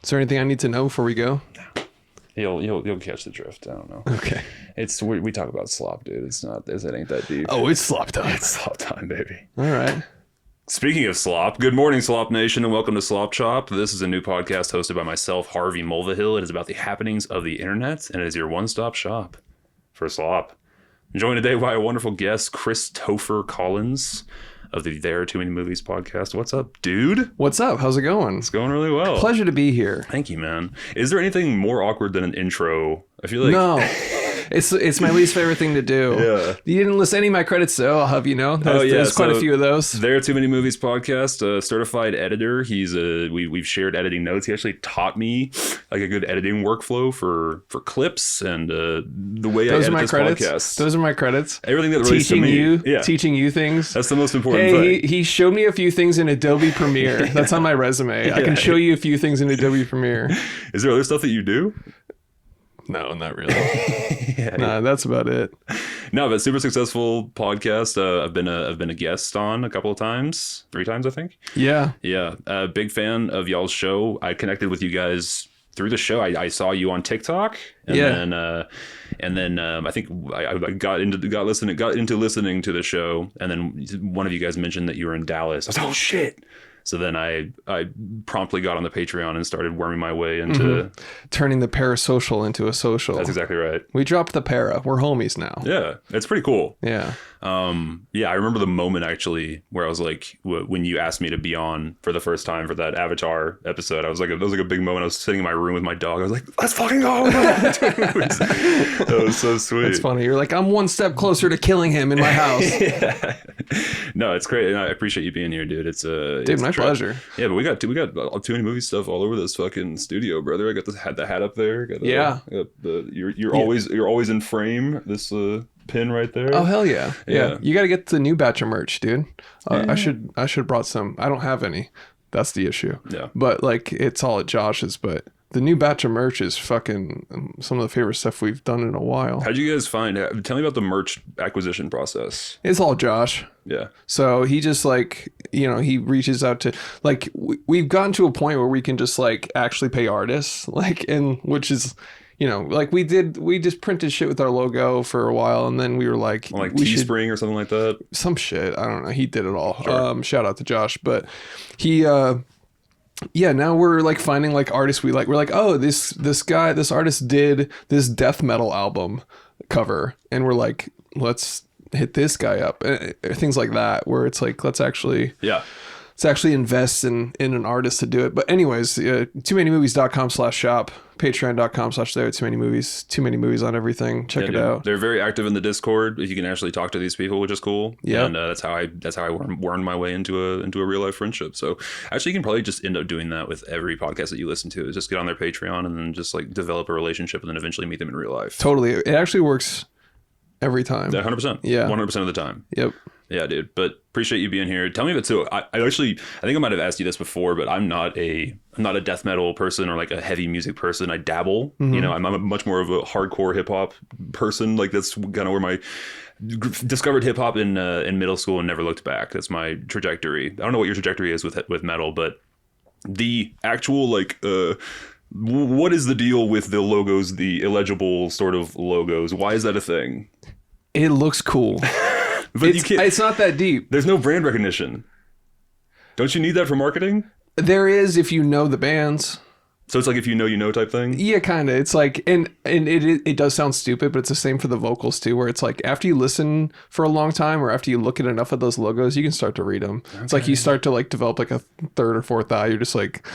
Is there anything I need to know before we go? You'll catch the drift. I don't know. Okay. We talk about slop, dude. It ain't that deep. Oh, it's slop time. It's slop time, baby. All right. Speaking of slop, good morning, Slop Nation, and welcome to Slop Chop. This is a new podcast hosted by myself, Harvey Mulvihill. It is about the happenings of the internet, and it is your one-stop shop for slop. I'm joined today by a wonderful guest, Christopher Collins of the There Are Too Many Movies podcast. What's up, dude? What's up? How's it going? It's going really well. Pleasure to be here. Thank you, man. Is there anything more awkward than an intro? I feel like... No. It's my least favorite thing to do. Yeah. You didn't list any of my credits, so I'll have you know. There's quite a few of those. There Are Too Many Movies podcast, certified editor. He's we've shared editing notes. He actually taught me like a good editing workflow for clips and the way Those I are my edit this credits. podcast. Those are my credits. Everything that relates to me. Teaching you things. That's the most important Hey, thing. he showed me a few things in Adobe Premiere. That's on my resume. I can show you a few things in Adobe Premiere. Is there other stuff that you do? No, not really. Nah, that's about it. No, but super successful podcast. I've been a guest on a couple of times, 3 times, I think. Yeah. Yeah. Big fan of y'all's show. I connected with you guys through the show. I saw you on TikTok, and then I think I got into listening to the show, and then one of you guys mentioned that you were in Dallas. I was like, oh shit. So then I promptly got on the Patreon and started worming my way into turning the parasocial into a social. That's exactly right. We dropped the para. We're homies now. Yeah, it's pretty cool. Yeah. I remember the moment actually where I was like, when you asked me to be on for the first time for that Avatar episode, I was like, it was like a big moment. I was sitting in my room with my dog. I was like, let's fucking go. That was so sweet. It's funny. You're like, I'm one step closer to killing him in my house. Yeah. No, it's great. And I appreciate you being here, dude. Dude, my pleasure. Yeah, but we got too many movie stuff all over this fucking studio, brother. I got the hat up there. You're always in frame. This pin right there. Oh hell yeah. You got to get the new batch of merch, dude. I should brought some. I don't have any. That's the issue. Yeah. But like it's all at Josh's. But the new batch of merch is fucking some of the favorite stuff we've done in a while. How'd you guys find? Tell me about the merch acquisition process. It's all Josh. Yeah. So he just like, he reaches out to like, we've gotten to a point where we can just like actually pay artists, like, and which is, like we just printed shit with our logo for a while. And then we were like Teespring or something like that. Some shit. I don't know. He did it all. Sure. Shout out to Josh, but he, now we're like finding like artists we like. We're like, oh, this artist did this death metal album cover. And we're like, let's hit this guy up. Things like that, where it's like, let's actually invest in an artist to do it. But anyways, toomanymovies.com/shop, patreon.com/there2manymovies, too many movies on everything. Check it out. They're very active in the Discord. You can actually talk to these people, which is cool. Yeah. And that's how I wormed my way into a real life friendship. So actually you can probably just end up doing that with every podcast that you listen to, is just get on their Patreon and then just like develop a relationship and then eventually meet them in real life. Totally. It actually works every time. 100%. Yeah. 100% of the time. Yep. Yeah, dude. But appreciate you being here. Tell me about too. I think I might have asked you this before, but I'm not a death metal person or like a heavy music person. I dabble. Mm-hmm. I'm a much more of a hardcore hip hop person. Like that's kind of where my discovered hip hop in middle school and never looked back. That's my trajectory. I don't know what your trajectory is with metal, but the actual like what is the deal with the logos, the illegible sort of logos? Why is that a thing? It looks cool. But it's not that deep. There's no brand recognition. Don't you need that for marketing? There is if you know the bands. So it's like if you know type thing? Yeah, kind of. It's like, and it does sound stupid, but it's the same for the vocals too, where it's like after you listen for a long time or after you look at enough of those logos, you can start to read them. Okay. It's like you start to like develop like a third or fourth eye. You're just like,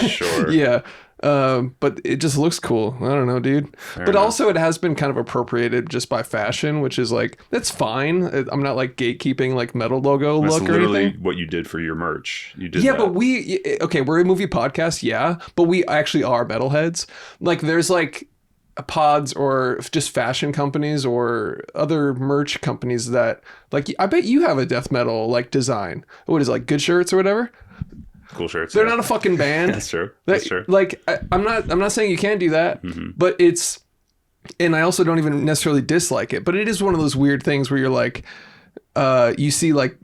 sure. Yeah. But it just looks cool. I don't know, dude. Fair enough. Also it has been kind of appropriated just by fashion, which is like, that's fine. I'm not like gatekeeping like metal logo that's look or anything. Literally what you did for your merch. You did that. But we're a movie podcast. Yeah. But we actually are metalheads. Like there's like pods or just fashion companies or other merch companies that like, I bet you have a death metal like design. What is it, like Good Shirts or whatever? Cool shirts. They're not a fucking band. That's true. That's true. Like I'm not saying you can't do that, but it's, and I also don't even necessarily dislike it, but it is one of those weird things where you're like, you see like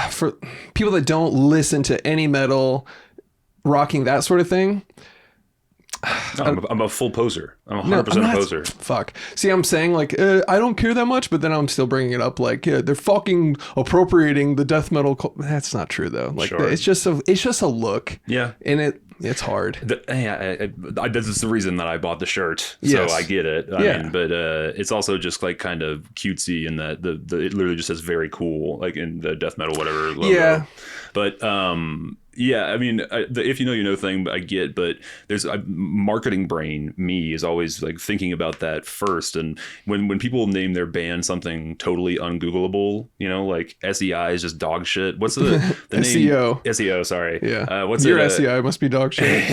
for people that don't listen to any metal rocking that sort of thing, No, I'm a full poser. I'm a 100% I'm not, poser. Fuck. See, I'm saying like I don't care that much, but then I'm still bringing it up like they're fucking appropriating the death metal. That's not true though. Like Sure. it's just a look. Yeah. And it's hard. This is the reason that I bought the shirt, so Yes. I get it. I mean, but it's also just like kind of cutesy in that it literally just says very cool, like in the death metal whatever logo. Yeah. But yeah, I mean, the if you know, you know thing, I get, but there's a marketing brain. Me is always like thinking about that first. And when people name their band something totally ungoogleable, you know, like SEI is just dog shit. What's the SEO. name? SEO, sorry. Yeah. What's your it? SEI must be dog shit.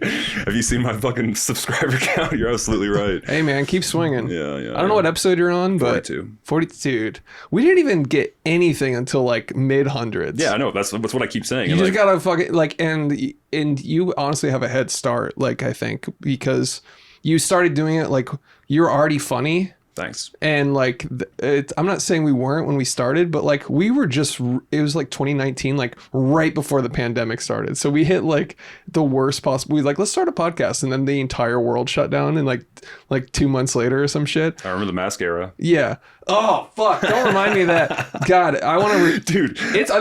Have you seen my fucking subscriber count? You're absolutely right. Hey man, keep swinging. Yeah. I don't know what episode you're on, but 42. We didn't even get anything until like mid hundreds. Yeah, I know. That's what I keep saying. You just gotta fucking like, and you honestly have a head start. Like I think because you started doing it like you're already funny. Thanks. And like, I'm not saying we weren't when we started, but like we were just, it was like 2019, like right before the pandemic started. So we hit like the worst possible, we like, let's start a podcast. And then the entire world shut down in like 2 months later or some shit. I remember the mask era. Yeah. Oh fuck! Don't remind me of that. God, I want to. Dude, I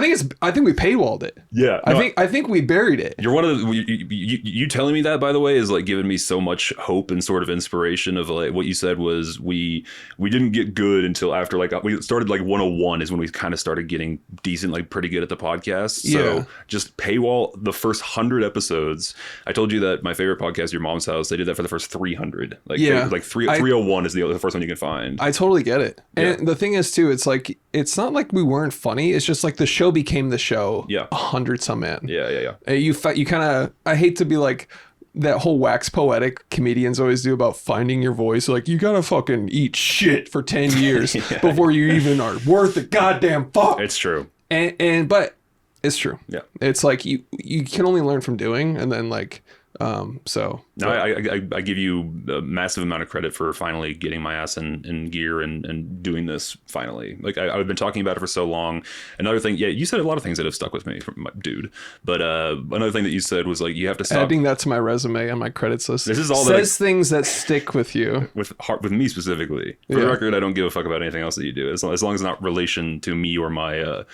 think we paywalled it. Yeah. No, I think we buried it. You're one of the you telling me that, by the way, is like giving me so much hope and sort of inspiration of like what you said was we didn't get good until after like we started like 101 is when we kind of started getting decent, like pretty good at the podcast. So just paywall the first 100 episodes. I told you that my favorite podcast, Your Mom's House, they did that for the first 300. Like 301 is the first one you can find. I totally get it. And the thing is too, it's like it's not like we weren't funny. It's just like the show became the show. Yeah, 100 some in. Yeah. You kind of. I hate to be like that whole wax poetic comedians always do about finding your voice. Like you gotta fucking eat shit for 10 years before you even are worth the goddamn fuck. It's true. But it's true. Yeah. It's like you can only learn from doing, and then like. I give you a massive amount of credit for finally getting my ass in gear and doing this finally. Like I've been talking about it for so long. Another thing, you said a lot of things that have stuck with me, dude. But another thing that you said was like you have to stop adding that to my resume and my credits list. This is all says things that stick with you. with me specifically. For the record, I don't give a fuck about anything else that you do as long as it's not relation to me or my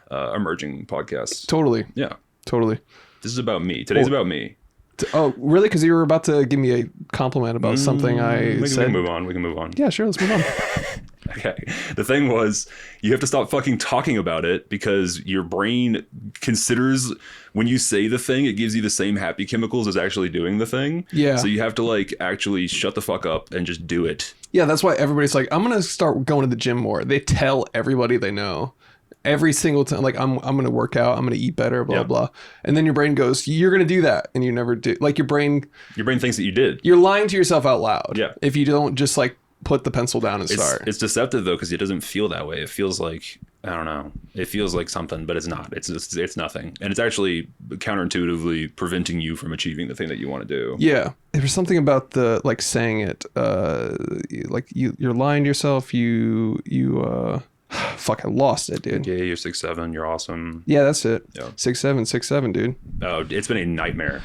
emerging podcast. Totally. Yeah. Totally. This is about me. Today's about me. Oh, really? Because you were about to give me a compliment about something I said. We can move on. Yeah, sure. Let's move on. Okay. The thing was, you have to stop fucking talking about it because your brain considers when you say the thing, it gives you the same happy chemicals as actually doing the thing. Yeah. So you have to like actually shut the fuck up and just do it. Yeah, that's why everybody's like, I'm going to start going to the gym more. They tell everybody they know. Every single time, like I'm gonna work out, I'm gonna eat better, blah blah, and then your brain goes, "You're gonna do that," and you never do. Like your brain thinks that you did. You're lying to yourself out loud. Yeah. If you don't just like put the pencil down and start. It's deceptive though because it doesn't feel that way. It feels like I don't know. It feels like something, but it's not. It's nothing, and it's actually counterintuitively preventing you from achieving the thing that you want to do. Yeah, there's something about the like saying it, like you're lying to yourself. Fuck, I lost it, dude. Yeah, you're 6'7", you're awesome. Yeah, that's it. Yeah. 6'7", dude. Oh, it's been a nightmare.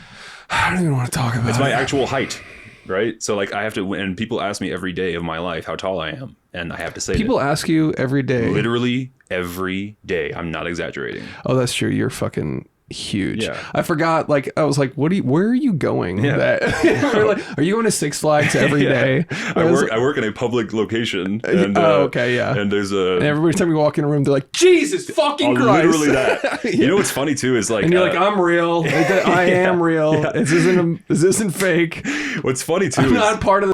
I don't even want to talk about it. It's my actual height, right? So like I have to, and people ask me every day of my life how tall I am, and I have to say people ask you every day. Literally every day. I'm not exaggerating. Oh, that's true. You're fucking huge. Yeah. I forgot. Like I was like, where are you going? Yeah. Like, are you going to Six Flags every day? I work in a public location. And, okay, yeah. And there's and every time you walk in a room, they're like, Jesus fucking Christ. Literally that. Yeah. You know what's funny too is like, and you're like, I'm real. I am real. Yeah. This isn't fake. What's funny too I'm is not part of the.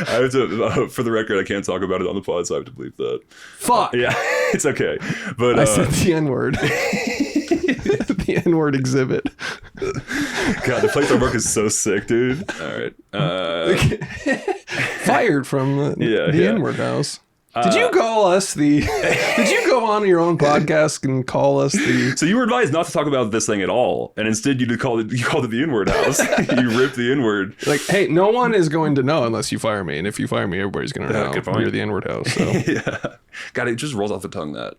I have to, for the record, I can't talk about it on the pod, so I have to bleep that. Fuck. Yeah, it's okay. But I said the N-word. The N-word exhibit. God, the place I work is so sick, dude. All right. Fired from the N-word house. Did you call us the? Did you go on your own podcast and call us the? So you were advised not to talk about this thing at all, and instead you called it the N-word house. You ripped the N-word. Like, hey, no one is going to know unless you fire me, and if you fire me, everybody's going to know you're the N-word house. So. Yeah, God, it just rolls off the tongue that.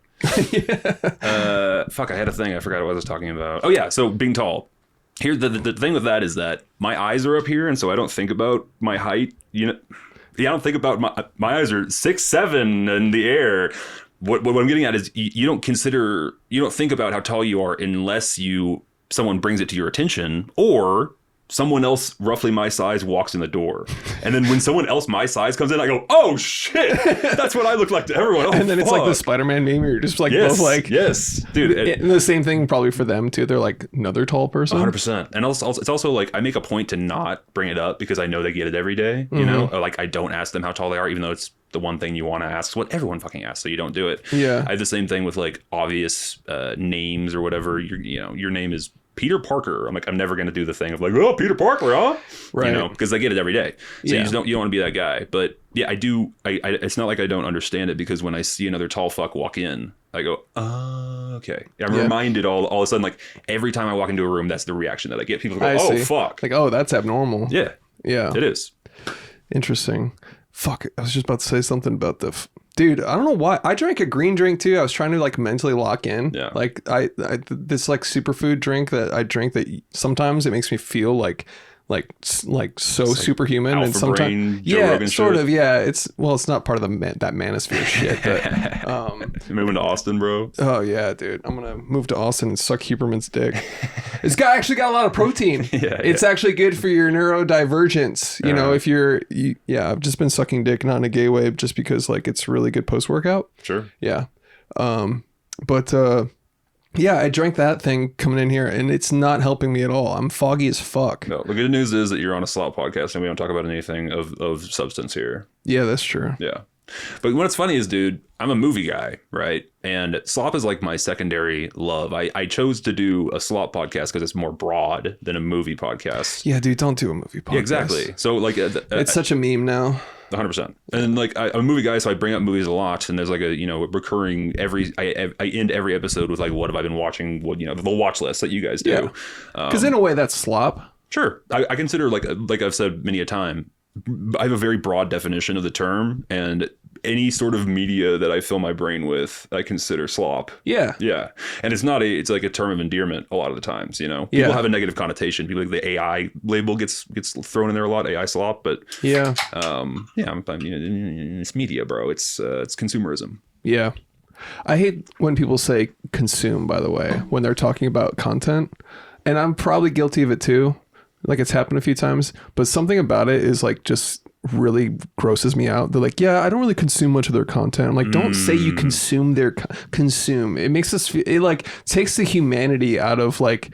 Fuck, I had a thing. I forgot what I was talking about. Oh yeah, so being tall. Here, the thing with that is that my eyes are up here, and so I don't think about my height. You know, yeah, I don't think about my eyes are 6'7" in the air. What I'm getting at is you don't think about how tall you are unless someone brings it to your attention, or someone else roughly my size walks in the door. And then when someone else my size comes in, I go, oh shit, that's what I look like to everyone. Oh, and then it's like the Spider-Man meme where you're just like both like, yes, dude. And the same thing probably for them too. They're like another tall person. 100%. And also it's also like I make a point to not bring it up because I know they get it every day, you know, or like I don't ask them how tall they are, even though it's the one thing you want to ask. It's what everyone fucking asks, so you don't do it. Yeah. I have the same thing with like obvious names or whatever. Your name is Peter Parker. I'm like, I'm never going to do the thing of like, oh, Peter Parker, huh? Right. You know, because I get it every day. So you don't want to be that guy. But yeah, I do. It's not like I don't understand it, because when I see another tall fuck walk in, I go, oh, okay. I'm reminded all of a sudden, like every time I walk into a room, that's the reaction that I get. People go, oh, fuck. Like, oh, that's abnormal. Yeah. Yeah. It is. Interesting. Fuck. I was just about to say something about dude, I don't know why. I drank a green drink too. I was trying to like mentally lock in. Yeah. Like this like superfood drink that I drink that sometimes it makes me feel like so superhuman, and sometimes sort of. Yeah, it's not part of that manosphere shit. But you moving to Austin, bro? Oh yeah, dude. I'm gonna move to Austin and suck Huberman's dick. It's actually got a lot of protein. It's actually good for your neurodivergence. You know, if I've just been sucking dick, not in a gay way, just because like it's really good post workout. Sure. Yeah. Yeah, I drank that thing coming in here, and it's not helping me at all. I'm foggy as fuck. No, the good news is that you're on a Slop podcast, and we don't talk about anything of substance here. Yeah, that's true. Yeah. But what's funny is, dude, I'm a movie guy, right? And Slop is like my secondary love. I chose to do a Slop podcast because it's more broad than a movie podcast. Yeah, dude, don't do a movie podcast. Yeah, exactly. So like... it's such a meme now. 100%. And like I'm a movie guy, so I bring up movies a lot, and there's like a recurring I end every episode with like, what have I been watching, what the watch list that you guys do. Because in a way that's Slop. Sure. I consider like I've said many a time, I have a very broad definition of the term, and any sort of media that I fill my brain with, I consider slop. Yeah. Yeah. And it's like a term of endearment a lot of the times, People have a negative connotation. People like the AI label gets thrown in there a lot, AI slop, but it's media, bro. It's consumerism. Yeah. I hate when people say consume, by the way, when they're talking about content. And I'm probably guilty of it too. Like it's happened a few times, but something about it is like just really grosses me out. They're like, yeah, I don't really consume much of their content. I'm like, don't say you consume their consume. It makes us feel, it like takes the humanity out of like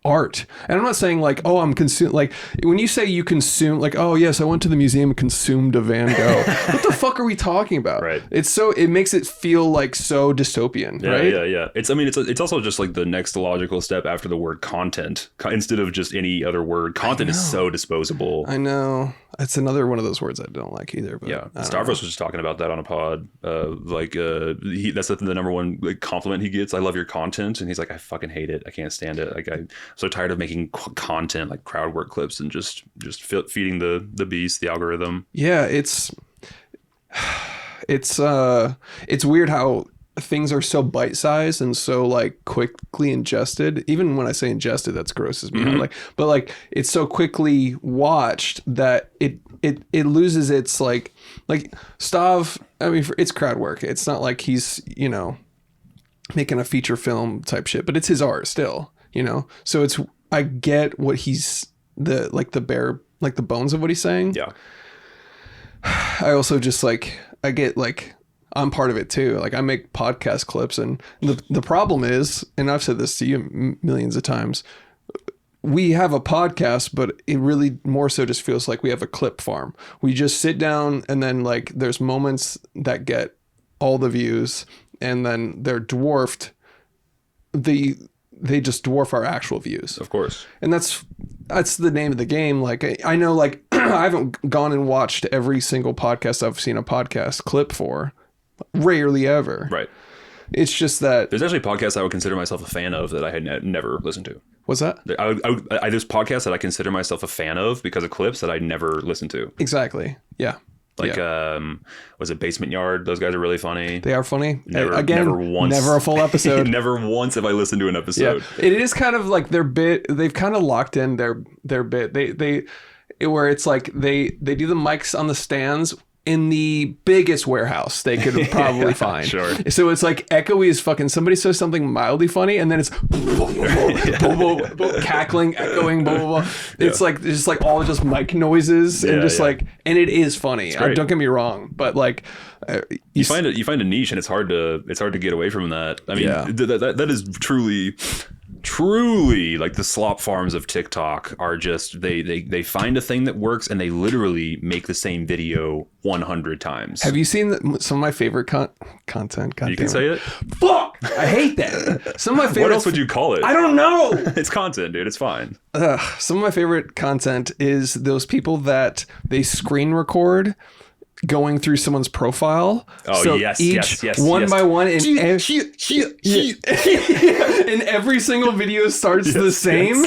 art. And I'm not saying like, oh, I'm consume, like when you say you consume, like, oh yes, I went to the museum and consumed a Van Gogh. What the fuck are we talking about? Right. It makes it feel like so dystopian, right? Yeah. It's also just like the next logical step after the word content, instead of just any other word. Content is so disposable. I know. It's another one of those words I don't like either. But yeah, Stavros was just talking about that on a pod. That's the number one compliment he gets. I love your content, and he's like, I fucking hate it. I can't stand it. Like I'm so tired of making content like crowd work clips and just feeding the beast, the algorithm. Yeah, it's weird how things are so bite-sized and so like quickly ingested. Even when I say ingested, that's grosses me out. But like it's so quickly watched that it loses its like Stav. I mean, it's crowd work. It's not like he's making a feature film type shit, but it's his art still. So I get what he's the bones of what he's saying. Yeah. I also just I get I'm part of it too. Like I make podcast clips, and the problem is, and I've said this to you millions of times, we have a podcast, but it really more so just feels like we have a clip farm. We just sit down, and then like there's moments that get all the views, and then they're dwarfed. They just dwarf our actual views. Of course. And that's the name of the game. Like I know, like I haven't gone and watched every single podcast I've seen a podcast clip for. Rarely ever. Right. It's just that there's actually podcasts I would consider myself a fan of that I had never listened to. What's that? There's podcasts that I consider myself a fan of because of clips that I never listened to. Exactly. Yeah. Like, was it Basement Yard? Those guys are really funny. They are funny. Never Never a full episode. Never once have I listened to an episode. Yeah. It is kind of like their bit. They've kind of locked in their bit. Where it's like they do the mics on the stands in the biggest warehouse they could probably find. Sure. So it's like echoey as fucking. Somebody says something mildly funny, and then it's cackling, echoing, blah, blah, blah. It's like just like all just mic noises and just like, and it is funny. Don't get me wrong, but like you find a niche, and it's hard to get away from that. I mean, that is truly like the slop farms of TikTok are just they find a thing that works and they literally make the same video 100 times. Have you seen some of my favorite content? God, you can say it. Fuck! I hate that. Some of my favorite. What else would you call it? I don't know. It's content, dude. It's fine. Some of my favorite content is those people that they screen record going through someone's profile. Oh, so yes, each yes, one by one, and every single video starts the same.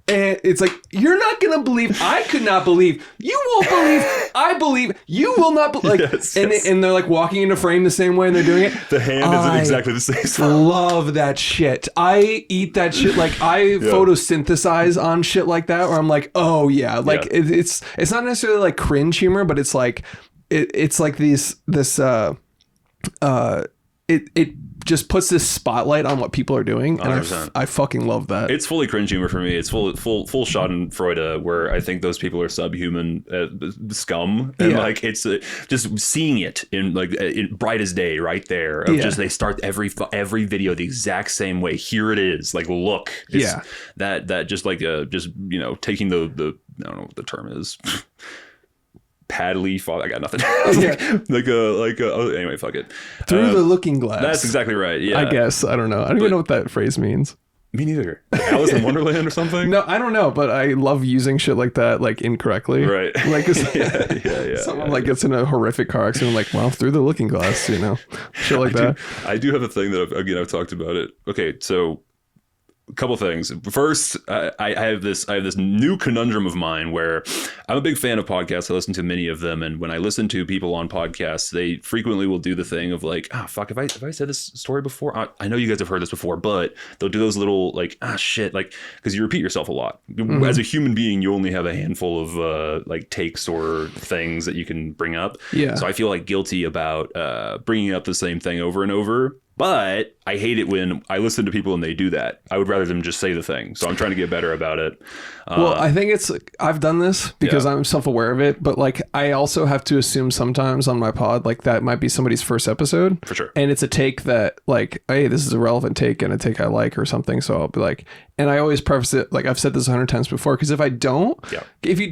And it's like, you're not going to believe, I could not believe, you won't believe, I believe, you will not believe. Like, and they're like walking into frame the same way and they're doing it. The hand isn't exactly the same. I love that shit. I eat that shit. Like I photosynthesize on shit like that where I'm like, oh yeah. Like it's not necessarily like cringe humor, but it's like, it's like it just puts this spotlight on what people are doing, and I fucking love that. It's fully cringe humor for me. It's full Schadenfreude, where I think those people are subhuman scum, and like it's just seeing it in like in bright as day right there. Of just they start every video the exact same way. Here it is. Like look, that just like just taking the I don't know what the term is. Paddly fall. I got nothing. Anyway, fuck it. Through the looking glass. That's exactly right. Yeah. I guess. I don't know. I don't even know what that phrase means. Me neither. Alice in Wonderland or something? No, I don't know, but I love using shit like that, like incorrectly. Right. Like, someone like gets in a horrific car accident, like, well, through the looking glass, shit like that. I do have a thing that I've talked about it. Okay, so a couple things. First, I have this new conundrum of mine where I'm a big fan of podcasts. I listen to many of them, and when I listen to people on podcasts, they frequently will do the thing of like, fuck, have I said this story before? I know you guys have heard this before, but they'll do those little like, shit, like, because you repeat yourself a lot. Mm-hmm. As a human being, you only have a handful of like takes or things that you can bring up. Yeah. So I feel like guilty about bringing up the same thing over and over. But I hate it when I listen to people and they do that. I would rather them just say the thing. So I'm trying to get better about it. Well, I think I've done this because I'm self-aware of it. But like, I also have to assume sometimes on my pod, like that might be somebody's first episode. For sure. And it's a take that like, hey, this is a relevant take and a take I like or something. So I'll be like, and I always preface it, like I've said this 100 times before, because if you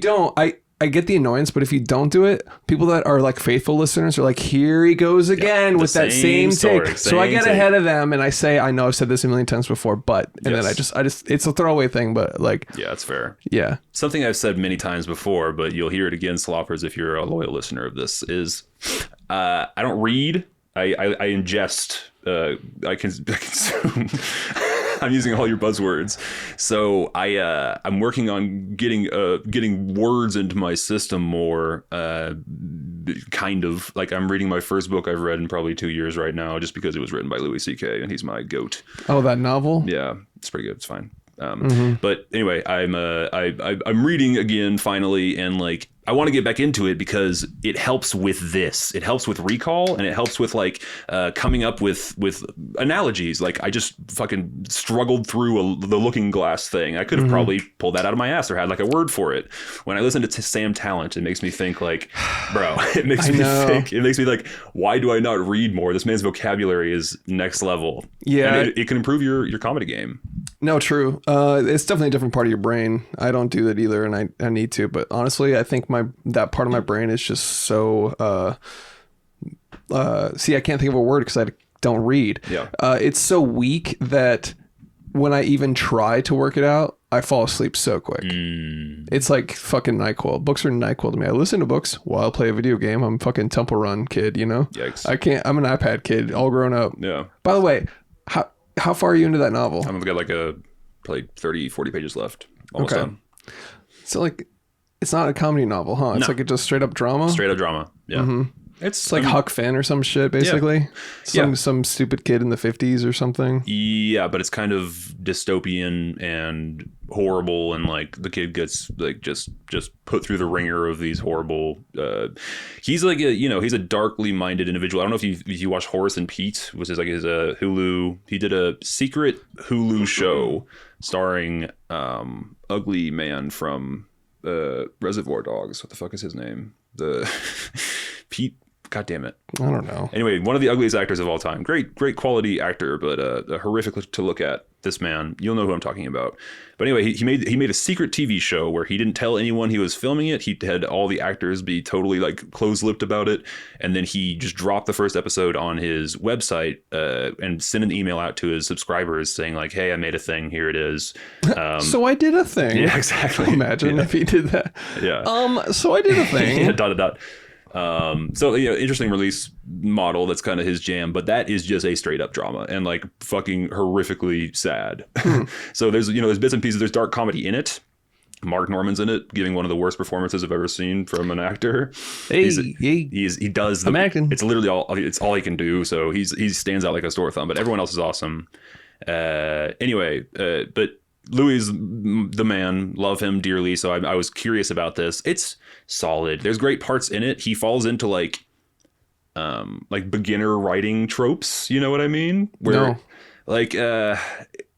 don't, I get the annoyance, but if you don't do it, people that are like faithful listeners are like, here he goes again with that same take. So I get ahead of them and I say, I know I've said this a million times before, but, and then I just, it's a throwaway thing, but like, yeah, it's fair. Yeah. Something I've said many times before, but you'll hear it again, Sloppers, if you're a loyal listener of this, is I don't read. I ingest. I consume. I'm using all your buzzwords. So I'm working on getting words into my system more. Kind of like I'm reading my first book I've read in probably 2 years right now, just because it was written by Louis C.K. and he's my goat. Oh, that novel? Yeah, it's pretty good. It's fine. But anyway, I'm reading again finally, and like I want to get back into it because it helps with this. It helps with recall, and it helps with like coming up with analogies. Like I just fucking struggled through the looking glass thing. I could have probably pulled that out of my ass or had like a word for it. When I listen to Sam Talent, it makes me think like, bro, it makes me like, why do I not read more? This man's vocabulary is next level. Yeah, and it can improve your comedy game. No, true. It's definitely a different part of your brain. I don't do that either, and I need to. But honestly, I think that part of my brain is just so. See, I can't think of a word because I don't read. Yeah. It's so weak that when I even try to work it out, I fall asleep so quick. It's like fucking NyQuil. Books are NyQuil to me. I listen to books while I play a video game. I'm a fucking Temple Run kid, you know? Yikes. I'm an iPad kid, all grown up. Yeah. By the way, how far are you into that novel? I've got like probably 30, 40 pages left. Almost done. So like, It's not a comedy novel, huh? It's No. like a just straight up drama. Straight up drama. Yeah. Mm-hmm. It's like Huck Finn or some shit, basically. Some stupid kid in the 50s or something. Yeah, but it's kind of dystopian and horrible, and like the kid gets like just put through the ringer of these horrible. He's like he's a darkly minded individual. I don't know if you watch Horace and Pete, which is like his Hulu. He did a secret Hulu show starring ugly man from Reservoir Dogs. What the fuck is his name? The Pete. God damn it. I don't know. Anyway, one of the ugliest actors of all time. Great quality actor, but horrific to look at. This man, you'll know who I'm talking about. But anyway, he made a secret TV show where he didn't tell anyone he was filming it. He had all the actors be totally like close-lipped about it, and then he just dropped the first episode on his website and sent an email out to his subscribers saying like, "Hey, I made a thing. Here it is." So I did a thing. Yeah, exactly. Imagine if he did that. Yeah. So I did a thing. Yeah. ... So interesting release model. That's kind of his jam, but that is just a straight up drama and like fucking horrifically sad. So there's bits and pieces. There's dark comedy in it. Mark Norman's in it, giving one of the worst performances I've ever seen from an actor. He does. I'm acting. It's literally all he can do. So he stands out like a sore thumb. But everyone else is awesome. But Louis is the man. Love him dearly. So I was curious about this. It's solid. There's great parts in it. He falls into like beginner writing tropes. You know what I mean? Where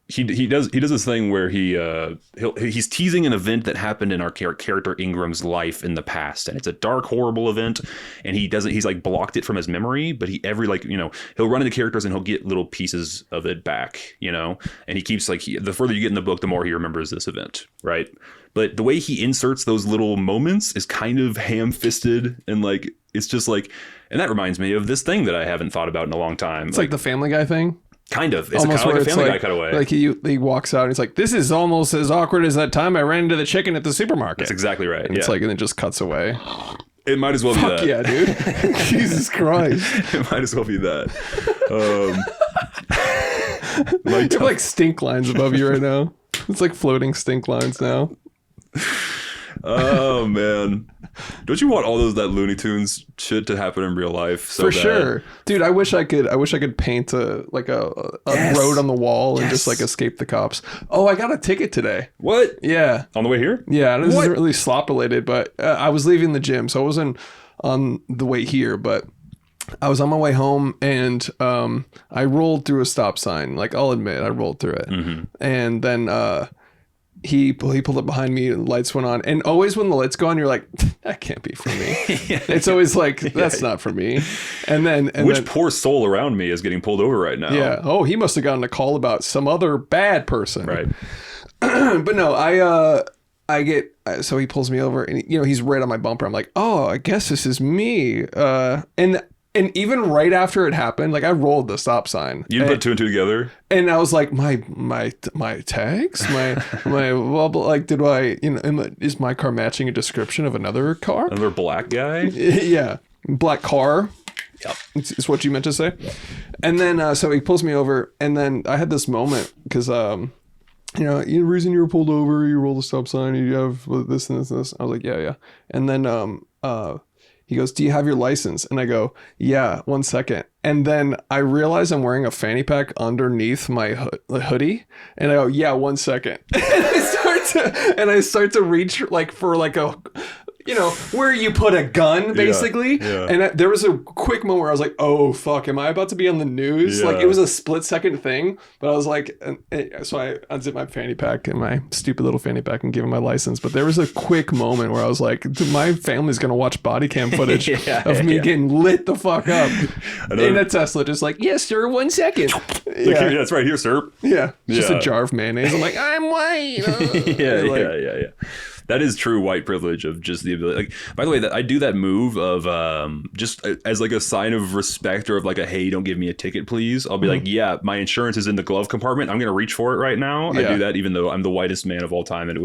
he does this thing where he's teasing an event that happened in our character Ingram's life in the past, and it's a dark, horrible event, and he's like blocked it from his memory, but he'll run into characters and he'll get little pieces of it back, and he keeps the further you get in the book, the more he remembers this event, right? But the way he inserts those little moments is kind of ham-fisted, and like it's just like, and that reminds me of this thing that I haven't thought about in a long time. It's like the Family Guy thing. Kind of. It's kind of like a Family Guy cutaway. Like he walks out and he's like, "This is almost as awkward as that time I ran into the chicken at the supermarket." That's exactly right. And it's like, and it just cuts away. It might as well be that. Yeah, dude. Jesus Christ. It might as well be that. You have like stink lines above you right now. It's like floating stink lines now. Oh man, don't you want all that Looney Tunes shit to happen in real life? So for sure, dude. I wish I could paint a road on the wall and just like escape the cops. Oh, I got a ticket today. What? Yeah, on the way here. Yeah, this isn't really slop related, but I was leaving the gym, so I wasn't on the way here, but I was on my way home and I rolled through a stop sign. Like, I'll admit, I rolled through it, and then he pulled up behind me and lights went on, and always when the lights go on you're like, that can't be for me. It's always like, that's not for me. And then poor soul around me is getting pulled over right now. Yeah. Oh, he must have gotten a call about some other bad person. Right. But no, so he pulls me over and he's right on my bumper. I'm like, oh, I guess this is me. And even right after it happened, like I rolled the stop sign. You didn't put two and two together? And I was like, my tags? Well, like, did I, is my car matching a description of another car? Another black guy? Yeah. Black car. Yep. Is what you meant to say. And then, so he pulls me over, and then I had this moment because, the reason you were pulled over, you rolled the stop sign, you have this and this and this. I was like, yeah. And then, he goes, do you have your license? And I go, yeah, 1 second. And then I realize I'm wearing a fanny pack underneath my hoodie. And I go, yeah, 1 second. And I start to reach like for like a, where you put a gun basically. Yeah. And there was a quick moment where I was like, oh fuck, am I about to be on the news? Yeah. Like it was a split second thing, but I was like, so I unzipped my fanny pack and my stupid little fanny pack and gave him my license. But there was a quick moment where I was like, my family's going to watch body cam footage of me getting lit the fuck up in a Tesla. Just like, yes, sir, 1 second. Yeah. That's right here, sir. Yeah. Just a jar of mayonnaise. I'm like, I'm white. Yeah. That is true white privilege of just the ability. Like, by the way, that I do that move of just as like a sign of respect or of like a, hey, don't give me a ticket, please. I'll be like, yeah, my insurance is in the glove compartment. I'm going to reach for it right now. Yeah. I do that even though I'm the whitest man of all time, and he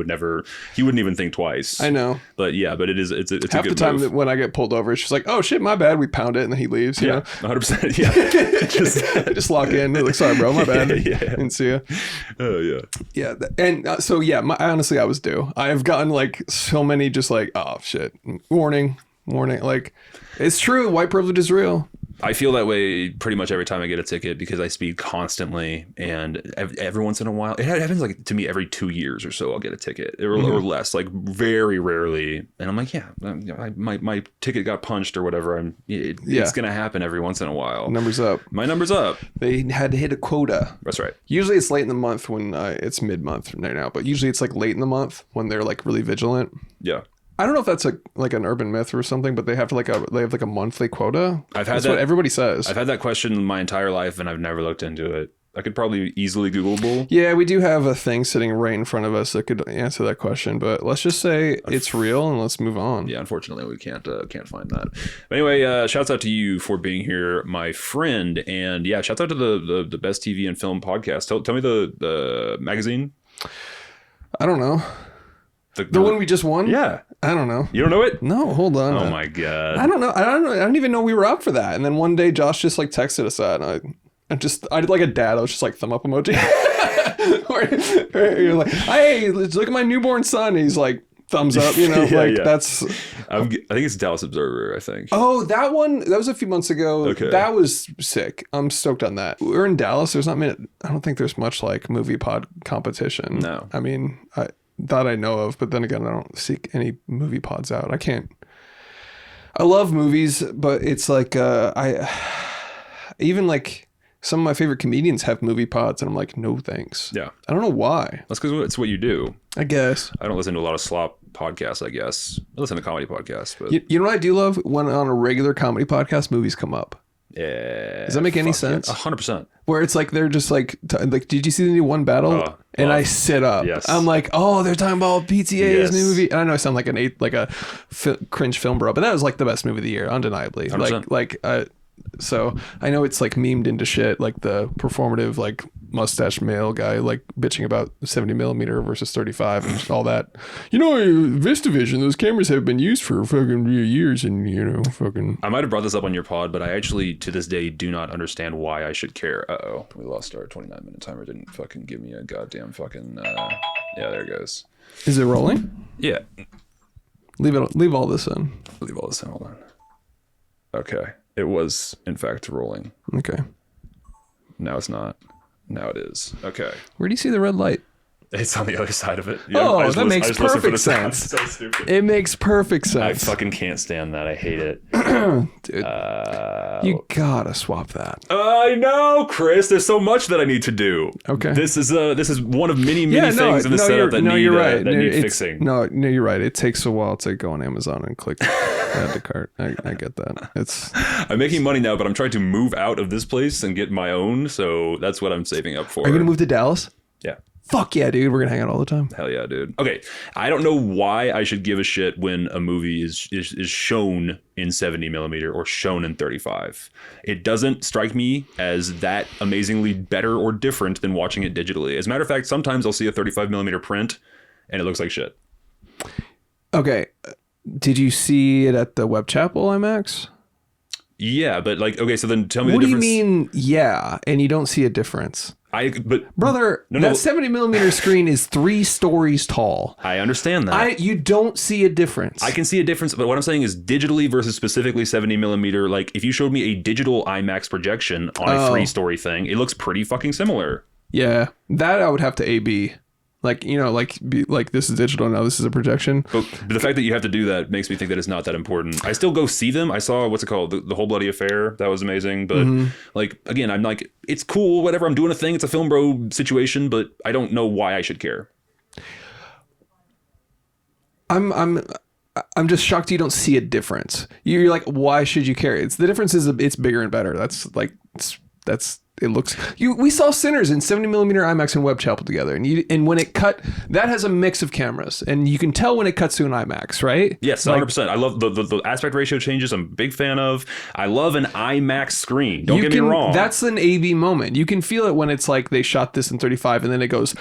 wouldn't even think twice. I know. But yeah, but it's half a good the time move. That when I get pulled over, it's just like, oh shit, my bad. We pound it and then he leaves. You know? 100%. Yeah. just lock in. Like, sorry, bro, my bad. Yeah. Didn't see you. Oh yeah. Yeah. And so yeah, honestly, I was due. I have gotten like so many just like, oh shit, warning. Like, it's true. White privilege is real. I feel that way pretty much every time I get a ticket because I speed constantly, and every once in a while, it happens like to me every 2 years or so. I'll get a ticket or less, like very rarely, and I'm like, yeah, my ticket got punched or whatever. It's gonna happen every once in a while. Numbers up. My number's up. They had to hit a quota. That's right. Usually it's late in the month when it's mid-month right now, but usually it's like late in the month when they're like really vigilant. Yeah. I don't know if that's like an urban myth or something, but they have a monthly quota. That's what everybody says. I've had that question my entire life, and I've never looked into it. I could probably easily Googleable. Yeah, we do have a thing sitting right in front of us that could answer that question, but let's just say it's real and let's move on. Yeah, unfortunately, we can't find that. But anyway, shouts out to you for being here, my friend, and yeah, shouts out to the best TV and film podcast. Tell me the magazine. I don't know. The one we just won? Yeah. I don't know. You don't know it? No, hold on. Oh my God. I don't know. I don't even know we were up for that. And then one day Josh just like texted us that, and I did like a dad. I was just like thumb up emoji. or you're like, hey, let's look at my newborn son. He's like thumbs up, that's. I think it's Dallas Observer, I think. Oh, that one. That was a few months ago. Okay. That was sick. I'm stoked on that. We're in Dallas. I don't think there's much like movie pod competition. No. I mean, that I know of, but then again, I don't seek any movie pods out. I love movies, but it's like even like some of my favorite comedians have movie pods, and I'm like, no thanks. Yeah, I don't know why. That's because it's what you do. I guess I don't listen to a lot of slop podcasts. I guess I listen to comedy podcasts, but you know what I do love? When on a regular comedy podcast, movies come up. Yeah. Does that make any sense? 100%. Where it's like they're just like did you see the new One Battle? And I sit up. Yes. I'm like, oh, they're talking about PTA's new movie. And I know I sound like a cringe film bro, but that was like the best movie of the year, undeniably. 100%. So I know it's like memed into shit, like the performative like mustache male guy like bitching about 70mm versus 35 and all that. VistaVision, those cameras have been used for fucking years, and fucking. I might have brought this up on your pod, but I actually to this day do not understand why I should care. We lost our 29-minute timer. Didn't fucking give me a goddamn fucking. Yeah, there it goes. Is it rolling? Yeah. Leave all this in. Leave all this in. Hold on. Okay. It was, in fact, rolling. Okay. Now it's not. Now it is. Okay. Where do you see the red light? It's on the other side of it. That makes perfect sense. So stupid. It makes perfect sense. I fucking can't stand that. I hate it. Dude, you gotta swap that. I know, Chris. There's so much that I need to do. Okay. This is one of many things in the setup that need fixing. No, you're right. It takes a while to go on Amazon and click add to cart. I get that. I'm making money now, but I'm trying to move out of this place and get my own. So that's what I'm saving up for. Are you gonna move to Dallas? Yeah. Fuck yeah, dude. We're going to hang out all the time. Hell yeah, dude. Okay. I don't know why I should give a shit when a movie is shown in 70mm or shown in 35. It doesn't strike me as that amazingly better or different than watching it digitally. As a matter of fact, sometimes I'll see a 35mm print and it looks like shit. Okay. Did you see it at the Web Chapel IMAX? Yeah, but like, okay, so then tell me what the difference. What do you mean, yeah, and you don't see a difference? Brother, that 70mm screen is 3 stories tall. I understand that. You don't see a difference. I can see a difference, but what I'm saying is digitally versus specifically 70mm. Like if you showed me a digital IMAX projection on a 3-story thing, it looks pretty fucking similar. Yeah, that I would have to A/B. Like, this is digital, now this is a projection. But the fact that you have to do that makes me think that it's not that important. I still go see them. I saw, what's it called? The Whole Bloody Affair. That was amazing. But like, again, I'm like, it's cool, whatever. I'm doing a thing. It's a film bro situation, but I don't know why I should care. I'm just shocked you don't see a difference. You're like, why should you care? The difference is it's bigger and better. It looks. We saw Sinners in 70mm IMAX and Web Chapel together, and when it cut, that has a mix of cameras, and you can tell when it cuts to an IMAX, right? Yes, 100%. I love the aspect ratio changes. I'm a big fan of. I love an IMAX screen. Don't get me wrong. That's an A/B moment. You can feel it when it's like they shot this in 35, and then it goes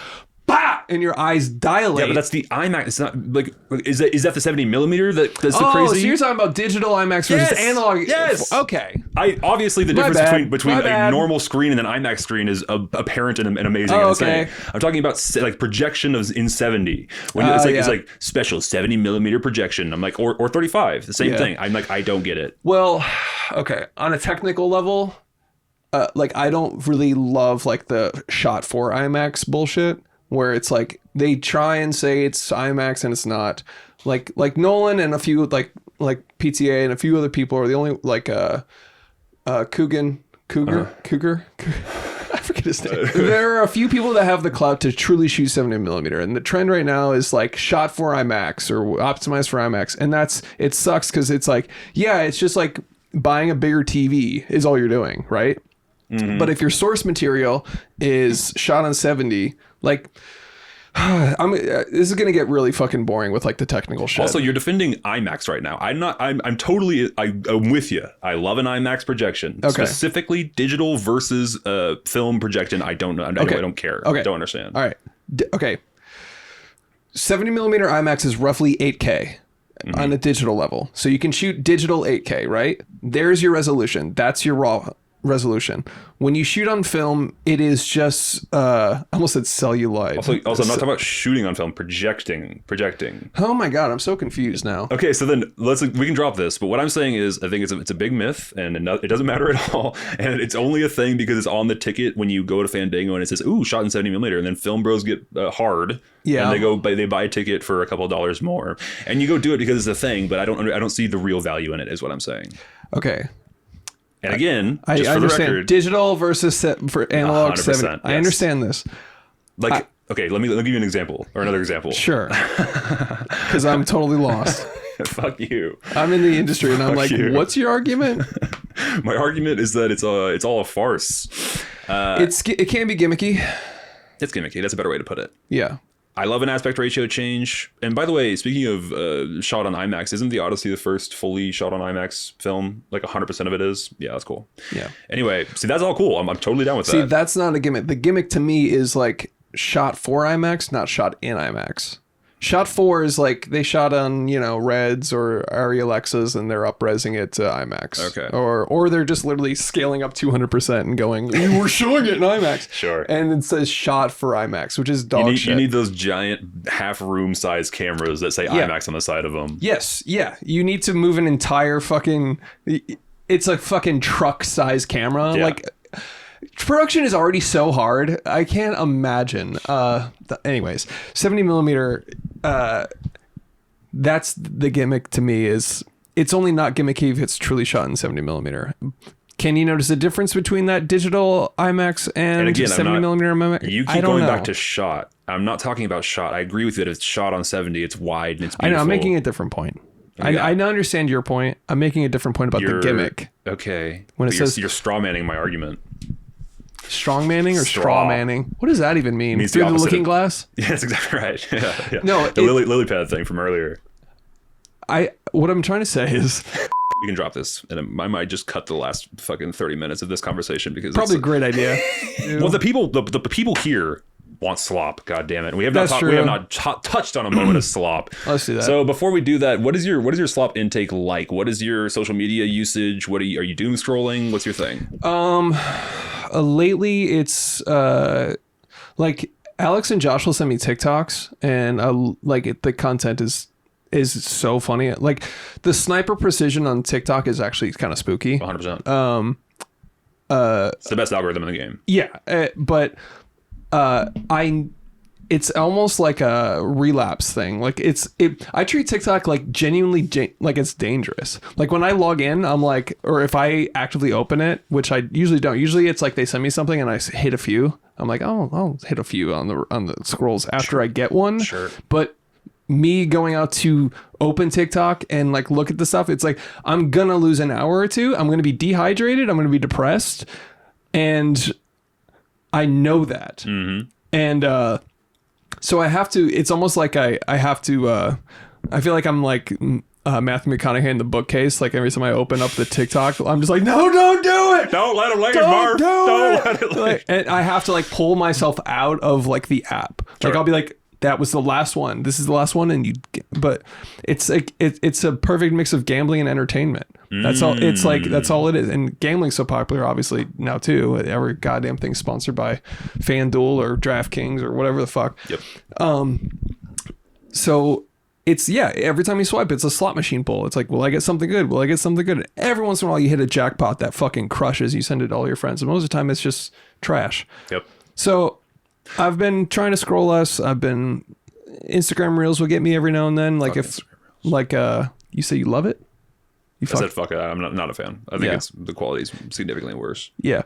bah, and your eyes dilate. Yeah, but that's the IMAX. It's not like is that the 70 millimeter that's the oh, crazy? So you're talking about digital IMAX versus analog? Yes. Okay. Obviously the difference between a normal screen and an IMAX screen is apparent and amazing. Oh, and insane. okay. I'm talking about like projection in 70. When it's like special 70 millimeter projection. I'm like or 35, the same thing. I'm like I don't get it. Well, okay. On a technical level, like I don't really love like the shot for IMAX bullshit where it's like they try and say it's IMAX and it's not. Like Nolan and a few like PTA and a few other people are the only like Cougar. I forget his name. There are a few people that have the clout to truly shoot 70 millimeter, and the trend right now is like shot for IMAX or optimized for IMAX, and it sucks because it's like it's just like buying a bigger TV is all you're doing, right? Mm-hmm. But if your source material is shot on 70, like this is gonna get really fucking boring with like the technical shit. Also, you're defending IMAX right now. I'm with you. I love an IMAX projection. Okay. Specifically digital versus film projection. I don't know. I don't care. Okay. I don't understand. All right. Okay. 70 millimeter IMAX is roughly 8K on a digital level. So you can shoot digital 8K, right? There's your resolution. That's your raw resolution. When you shoot on film, it is just I almost said celluloid. Also, I'm not talking about shooting on film, projecting. Oh my god, I'm so confused now. Okay, so then we can drop this. But what I'm saying is, I think it's a big myth, and it doesn't matter at all. And it's only a thing because it's on the ticket when you go to Fandango and it says, "Ooh, shot in 70 millimeter," and then Film Bros get hard. Yeah, and they buy a ticket for a couple of dollars more, and you go do it because it's a thing. But I don't see the real value in it. Is what I'm saying. Okay. And again, I just for understand the record, digital versus for analog 70. Yes. I understand this. Like, okay, let me give you an example or another example. Sure. Because I'm totally lost. Fuck you. I'm in the industry and I'm like, you. What's your argument? My argument is that it's all a farce. It can be gimmicky. It's gimmicky. That's a better way to put it. Yeah. I love an aspect ratio change. And by the way, speaking of shot on IMAX, isn't The Odyssey the first fully shot on IMAX film? Like 100% of it is? Yeah, that's cool. Yeah. Anyway, see, that's all cool. I'm totally down with that. See, that's not a gimmick. The gimmick to me is like shot for IMAX, not shot in IMAX. Shot for is like they shot on, Reds or Arri Alexas and they're up-resing it to IMAX. Okay. Or they're just literally scaling up 200% and going, we were showing it in IMAX. Sure. And it says shot for IMAX, which is dog shit. You need those giant half-room size cameras that say IMAX on the side of them. Yes, yeah. You need to move an entire fucking... It's a fucking truck-size camera. Yeah. Like... Production is already so hard. I can't imagine. Anyways, 70 millimeter. That's the gimmick to me. Is it's only not gimmicky if it's truly shot in 70 millimeter. Can you notice a difference between that digital IMAX and again, 70 millimeter IMAX? You keep going back to shot. I'm not talking about shot. I agree with you that it's shot on 70. It's wide and it's beautiful. I know. I'm making a different point. I understand your point. I'm making a different point about the gimmick. Okay. When it says you're straw manning my argument. Strong manning or straw manning? What does that even mean? Means Through the looking glass? Yeah, that's exactly right. Yeah. No, the lily pad thing from earlier. What I'm trying to say is we can drop this, and I might just cut the last fucking 30 minutes of this conversation because probably a great idea. Well, the people here want slop. God damn it! We have not touched on a moment of slop. Let's do that. So before we do that, what is your slop intake like? What is your social media usage? Are you doom scrolling? What's your thing? Lately it's like Alex and Josh will send me TikToks, and like the content is so funny. Like the sniper precision on TikTok is actually kind of spooky. 100%. It's the best algorithm in the game. Yeah, but it's almost like a relapse thing. Like I treat TikTok like genuinely like it's dangerous. Like when I log in, I'm like, or if I actively open it, which I usually don't. Usually it's like they send me something and I hit a few. I'm like, oh, I'll hit a few on the scrolls after I get one. Sure. But me going out to open TikTok and like look at the stuff, it's like I'm gonna lose an hour or two. I'm gonna be dehydrated. I'm gonna be depressed, and I know that. Mm-hmm. And so I have to. It's almost like I have to. I feel like I'm like Matthew McConaughey in The Bookcase. Like every time I open up the TikTok, I'm just like, no, don't do it. Don't let him leave, Marv. Don't let it leave. Like, and I have to like pull myself out of like the app. Like I'll be like, that was the last one. This is the last one, but it's like it's a perfect mix of gambling and entertainment. That's all. It's like that's all it is. And gambling's so popular, obviously now too. Every goddamn thing's sponsored by FanDuel or DraftKings or whatever the fuck. Yep. So it's every time you swipe, it's a slot machine pull. It's like, will I get something good? Will I get something good? Every once in a while, you hit a jackpot that fucking crushes. You send it to all your friends, and most of the time, it's just trash. Yep. So I've been trying to scroll less. Instagram Reels will get me every now and then. Like you say you love it. I said fuck it. I'm not a fan. I think the quality is significantly worse. Yeah,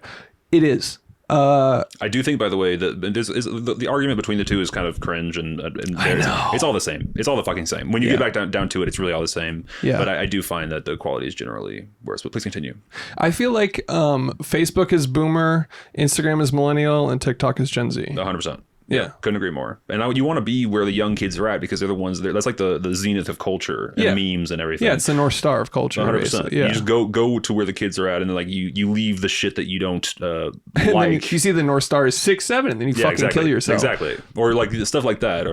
it is. I do think, by the way, that the argument between the two is kind of cringe and it's all the same. It's all the fucking same. When you get back down to it, it's really all the same. Yeah. But I do find that the quality is generally worse. But please continue. I feel like Facebook is boomer, Instagram is millennial, and TikTok is Gen Z. 100%. Yeah, couldn't agree more. And you want to be where the young kids are at because they're the ones that's like the zenith of culture and memes and everything. Yeah, it's the North Star of culture. 100%. Yeah. You just go to where the kids are at, and then like you leave the shit that you don't like. You see the North Star is 6, 7, and then you fucking kill yourself. Exactly. Or like stuff like that.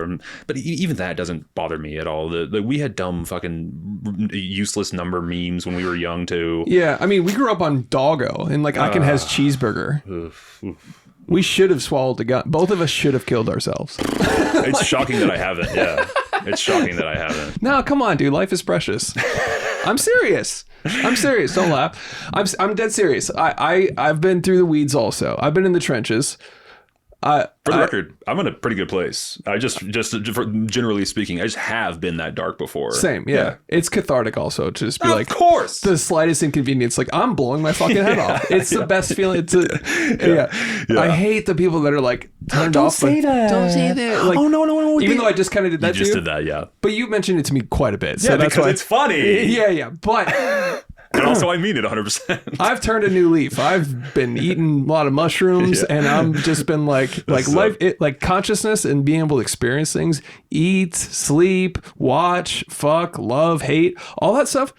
But even that doesn't bother me at all. We had dumb fucking useless number memes when we were young too. Yeah, I mean we grew up on Doggo and like Icon has cheeseburger. We should have swallowed the gun. Both of us should have killed ourselves. It's shocking that I haven't. Yeah. It's shocking that I haven't. No, come on, dude. Life is precious. I'm serious. Don't laugh. I'm dead serious. I've been through the weeds also. I've been in the trenches. For the record, I'm in a pretty good place. I just generally speaking, I just have been that dark before. Same, yeah. It's cathartic also to just be like, of course, the slightest inconvenience. Like I'm blowing my fucking head off. It's the best feeling. I hate the people that are like turned off. Don't say that. Like, oh no. Even though I just kind of did that. You just did that, yeah. But you mentioned it to me quite a bit. So that's because why it's funny. Yeah. But. And also, I mean it 100%. I've turned a new leaf. I've been eating a lot of mushrooms, and I'm just been like life, like consciousness and being able to experience things, eat, sleep, watch, fuck, love, hate, all that stuff.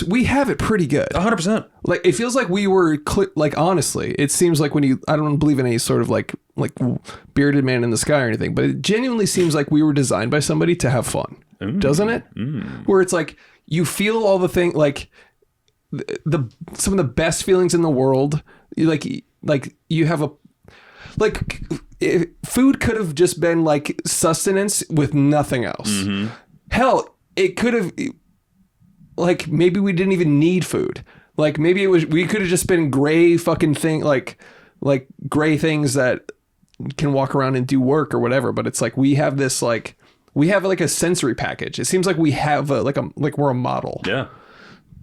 We have it pretty good. 100%. Like it feels like we were like honestly, it seems like I don't believe in any sort of like bearded man in the sky or anything, but it genuinely seems like we were designed by somebody to have fun, doesn't it? Where it's like. You feel all the thing like some of the best feelings in the world. Like you have food could have just been like sustenance with nothing else. Mm-hmm. Hell, it could have like maybe we didn't even need food. Like maybe we could have just been gray fucking thing like gray things that can walk around and do work or whatever. But it's like we have this like. We have like a sensory package. It seems like we have like we're a model. Yeah.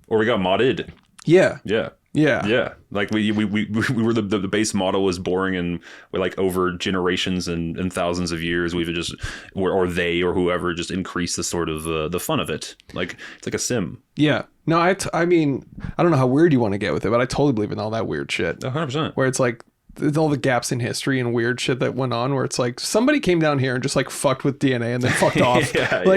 Or we got modded. Yeah. Yeah. Yeah. Yeah. Like we were the base model was boring and we like over generations and thousands of years we've just or they or whoever just increased the sort of the fun of it. Like it's like a sim. Yeah. No, I mean, I don't know how weird you want to get with it, but I totally believe in all that weird shit. 100%. Where it's like there's all the gaps in history and weird shit that went on where it's like somebody came down here and just like fucked with DNA and then fucked off.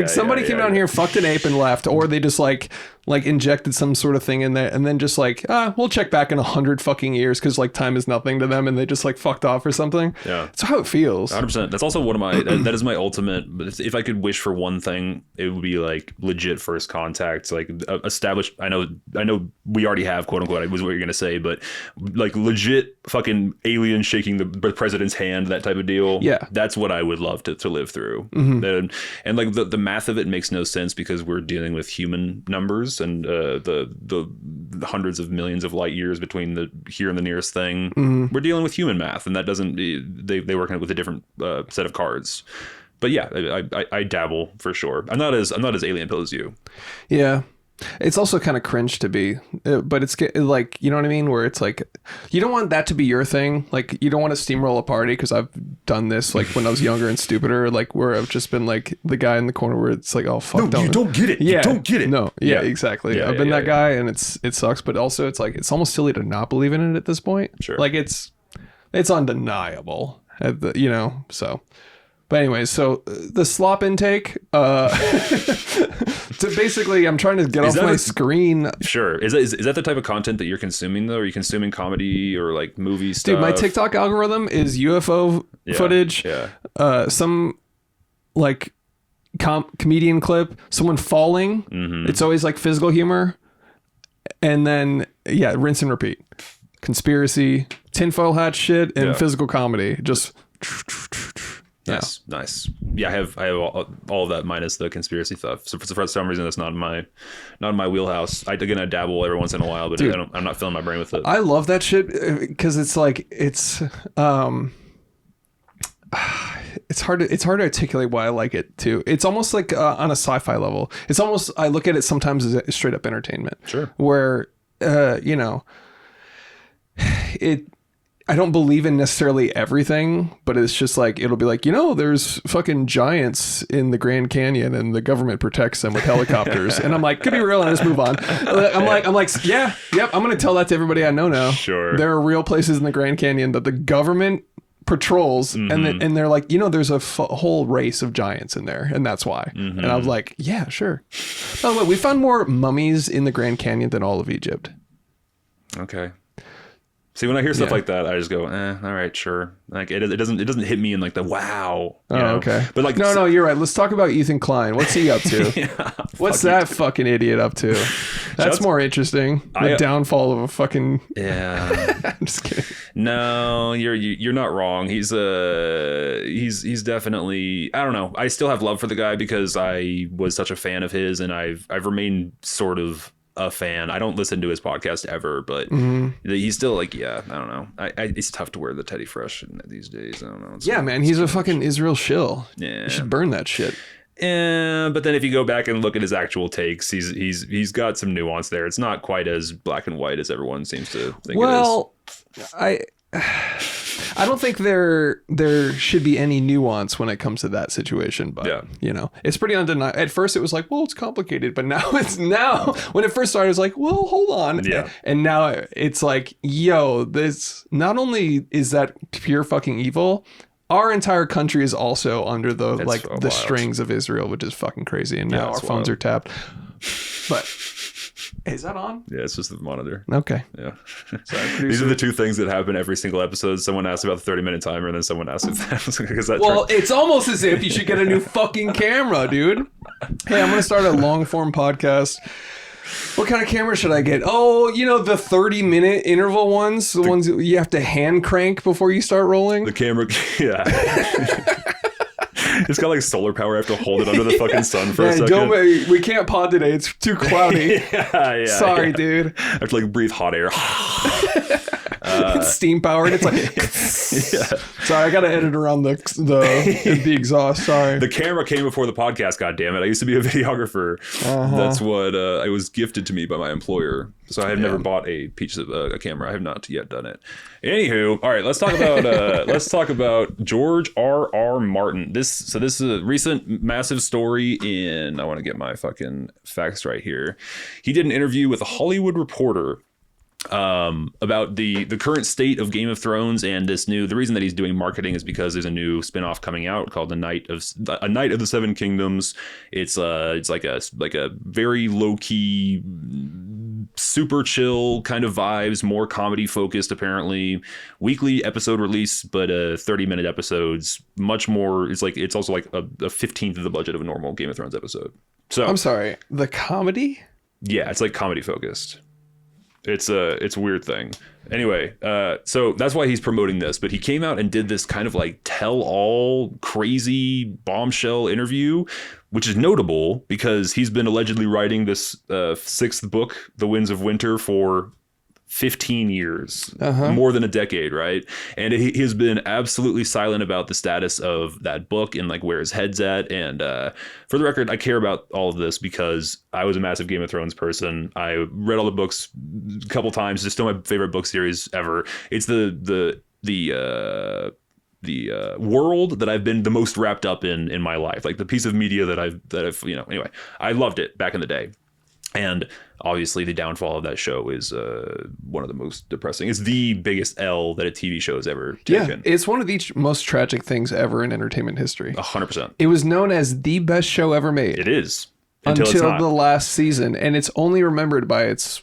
Somebody came down here, fucked an ape and left, or they just like injected some sort of thing in there and then just like, we'll check back in 100 fucking years because like time is nothing to them and they just like fucked off or something. Yeah. That's how it feels. 100%. That's also one of my, that is my ultimate, if I could wish for one thing, it would be like legit first contact, like established. I know we already have quote unquote, was what you're going to say, but like legit fucking alien shaking the president's hand, that type of deal. Yeah. That's what I would love to live through. Mm-hmm. And like the math of it makes no sense because we're dealing with human numbers and the hundreds of millions of light years between the here and the nearest thing. Mm-hmm. We're dealing with human math, and that doesn't they work with a different set of cards. But yeah, I dabble for sure. I'm not as alien pill as you. Yeah. It's also kind of cringe to be, but it's like, you know what I mean? Where it's like, you don't want that to be your thing. Like, you don't want to steamroll a party because I've done this like when I was younger and stupider, like where I've just been like the guy in the corner where it's like, oh, fuck. No, you don't get it. Yeah. You don't get it. No. Yeah, exactly. I've been that guy and it sucks. But also it's like, it's almost silly to not believe in it at this point. Sure. Like it's undeniable, so. But anyways, so the slop intake, so basically I'm trying to get off my screen. Sure. Is that the type of content that you're consuming though? Are you consuming comedy or like movie stuff? Dude, my TikTok algorithm is UFO footage, some like comedian clip, someone falling. Mm-hmm. It's always like physical humor. And then, rinse and repeat. Conspiracy, tinfoil hat shit, and physical comedy. Just... Nice. Yeah, I have all of that minus the conspiracy stuff. So for some reason, that's not in my wheelhouse. I dabble every once in a while, but dude, I'm not filling my brain with it. I love that shit because it's like it's hard to articulate why I like it too. It's almost like on a sci-fi level. It's almost, I look at it sometimes as straight up entertainment. Sure. Where I don't believe in necessarily everything, but it's just like, it'll be like, there's fucking giants in the Grand Canyon and the government protects them with helicopters. And I'm like, could be real, and just move on. I'm like, I'm going to tell that to everybody I know now. Sure. There are real places in the Grand Canyon that the government patrols, and they're like, there's a whole race of giants in there, and that's why. Mm-hmm. And I was like, yeah, sure. By the way, we found more mummies in the Grand Canyon than all of Egypt. Okay. See, when I hear stuff like that, I just go, all right, sure. Like it doesn't hit me in like the wow. You know? Okay. But like, no, you're right. Let's talk about Ethan Klein. What's he up to? What's that fucking idiot up to? That's more interesting. The downfall of a fucking. Yeah. I'm just kidding. No, you're not wrong. He's definitely, I don't know. I still have love for the guy because I was such a fan of his, and I've remained sort of a fan. I don't listen to his podcast ever, but he's still like, I don't know. It's tough to wear the Teddy Fresh these days. I don't know. Man, he's a fucking Israel shill. Yeah, you should burn that shit. But then if you go back and look at his actual takes, he's got some nuance there. It's not quite as black and white as everyone seems to think it is. I don't think there should be any nuance when it comes to that situation, but it's pretty undeniable. At first it was like, well, it's complicated, but now when it first started, it's like, well, hold on. Yeah. And now it's like, yo, this not only is that pure fucking evil, our entire country is also under the strings of Israel, which is fucking crazy. And now our phones are tapped. But is that on? Yeah, it's just the monitor. Okay. Yeah. Sorry, these are the two things that happen every single episode. Someone asks about the 30-minute timer, and then someone asks if that. It's almost as if you should get a new fucking camera, dude. Hey, I'm going to start a long form podcast. What kind of camera should I get? Oh, the 30-minute interval ones, the ones you have to hand crank before you start rolling. The camera, yeah. It's got like solar power. I have to hold it under the fucking sun for a second. We can't pod today. It's too cloudy. Sorry, dude. I have to like breathe hot air. It's steam powered. It's like Sorry, I gotta edit around the exhaust. Sorry. The camera came before the podcast. God damn it! I used to be a videographer. That's what I was gifted to me by my employer. So I have never bought a piece of a camera. I have not yet done it. Anywho, all right, let's talk about George R.R. Martin. This is a recent massive story in. I want to get my fucking facts right here. He did an interview with a Hollywood Reporter about the current state of Game of Thrones, and the reason that he's doing marketing is because there's a new spinoff coming out called A Night of the Seven Kingdoms. It's like a very low key, super chill kind of vibes, more comedy focused apparently. Weekly episode release, but 30-minute episodes, much more. It's also like a 15th of the budget of a normal Game of Thrones episode. So I'm sorry, the comedy? Yeah, it's like comedy focused. It's a weird thing. Anyway, so that's why he's promoting this. But he came out and did this kind of like tell-all crazy bombshell interview, which is notable because he's been allegedly writing this sixth book, The Winds of Winter, for 15 years, more than a decade, right? And he has been absolutely silent about the status of that book and like where his head's at. And for the record, I care about all of this because I was a massive Game of Thrones person. I read all the books a couple times. It's still my favorite book series ever. It's the world that I've been the most wrapped up in my life, like the piece of media that I've anyway, I loved it back in the day. And obviously the downfall of that show is one of the most depressing. It's the biggest L that a TV show has ever taken. Yeah, it's one of the most tragic things ever in entertainment history. 100%. It was known as the best show ever made. It is. Until the last season. And it's only remembered by its...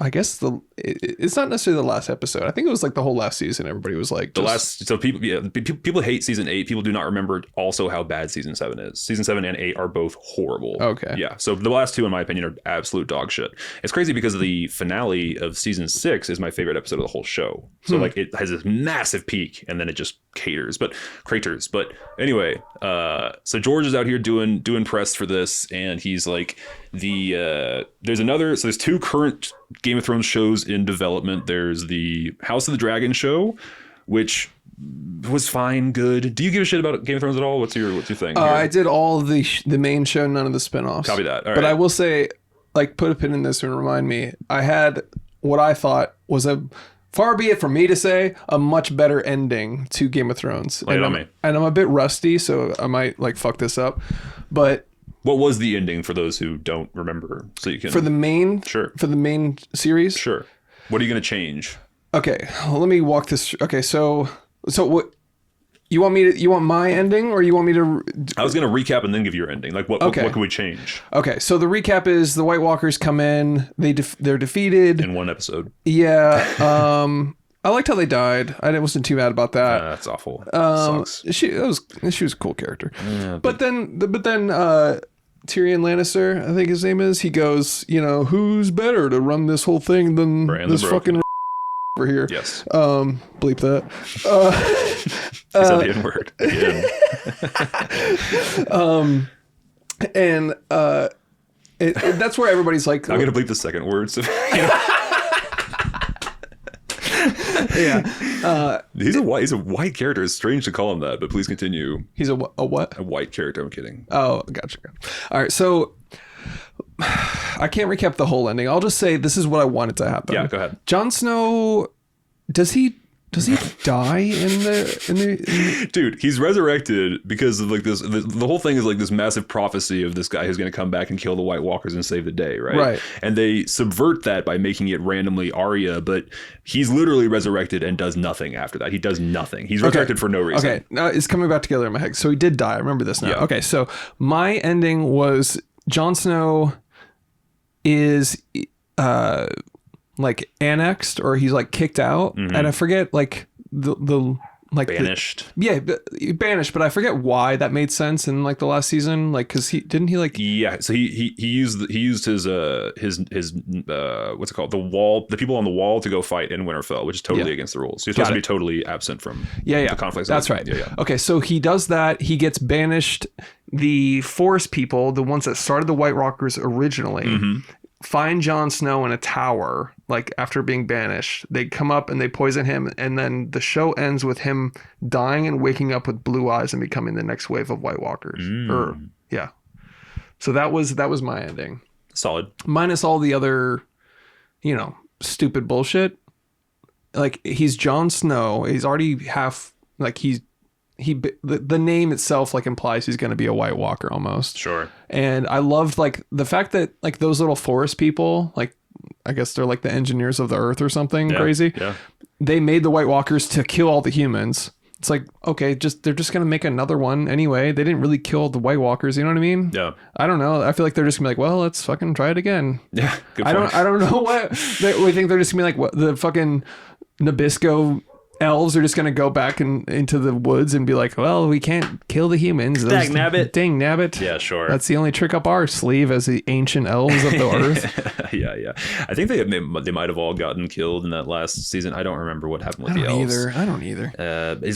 I guess it's not necessarily the last episode. I think it was like the whole last season. Everybody was like So people hate season 8. People do not remember also how bad season 7 is. Season 7 and 8 are both horrible. Okay. Yeah. So the last 2, in my opinion, are absolute dog shit. It's crazy because the finale of season 6 is my favorite episode of the whole show. So like it has this massive peak and then it just craters. But anyway, so George is out here doing press for this, and he's like there's 2 current Game of Thrones shows in development. There's the House of the Dragon show, which was fine, good. Do you give a shit about Game of Thrones at all? What's your thing? I did all of the main show, none of the spinoffs. Copy that. All right. But I will say, like, put a pin in this and remind me, I had what I thought was far be it from me to say, a much better ending to Game of Thrones. Lay it on me. And I'm a bit rusty, so I might like fuck this up. But what was the ending for those who don't remember? So you can for the main series. Sure. What are you going to change? Okay, let me walk this. Okay, so what you want my ending, or you want me to? I was going to recap and then give your ending. Like what can we change? Okay, so the recap is the White Walkers come in. They're defeated in one episode. Yeah. I liked how they died. I wasn't too mad about that. That's awful. Sucks. She was a cool character. Yeah, but then Tyrion Lannister, I think his name is, he goes, who's better to run this whole thing than this fucking over here? Yes. Bleep that. He said the N-word again. And that's where everybody's like, I'm gonna bleep the second word. So, yeah. He's a white character. It's strange to call him that, but please continue. He's a what? A white character. I'm kidding. Oh, gotcha. All right, so I can't recap the whole ending. I'll just say this is what I wanted to happen. Yeah, go ahead. Jon Snow, does he die in the Dude, he's resurrected because of like this. The whole thing is like this massive prophecy of this guy who's going to come back and kill the White Walkers and save the day, right? Right. And they subvert that by making it randomly Arya, but he's literally resurrected and does nothing after that. He does nothing. He's resurrected for no reason. Okay, now it's coming back together in my head. So he did die. I remember this now. Yeah. Okay, so my ending was Jon Snow is like annexed, or he's like kicked out, and I forget like the banished. Banished, but I forget why that made sense in like the last season, like because he so he used his what's it called, the people on the wall to go fight in Winterfell, which is totally against the rules. So he's supposed to be totally absent from the conflicts. That's right. Yeah. Okay, so he does that. He gets banished. The Forest people, the ones that started the White Walkers originally, find Jon Snow in a tower, like after being banished. They come up and they poison him, and then the show ends with him dying and waking up with blue eyes and becoming the next wave of White Walkers. So that was my ending. Solid. Minus all the other, stupid bullshit. Like, he's Jon Snow. He's already half, like, the name itself like implies he's going to be a White Walker almost. Sure. And I loved like the fact that like those little forest people, like I guess they're like the engineers of the earth or something crazy. Yeah. They made the White Walkers to kill all the humans. It's like, okay, they're just going to make another one anyway. They didn't really kill the White Walkers. You know what I mean? Yeah. I don't know. I feel like they're just gonna be like, well, let's fucking try it again. Yeah. Good I point. don't know what we think. They're just gonna be like, what, the fucking Nabisco elves are just gonna go back into the woods and be like, well, we can't kill the humans. Dang nabbit. Dang nabbit. Yeah, sure. That's the only trick up our sleeve as the ancient elves of the earth. Yeah. I think they might have all gotten killed in that last season. I don't remember what happened with the elves. I don't either.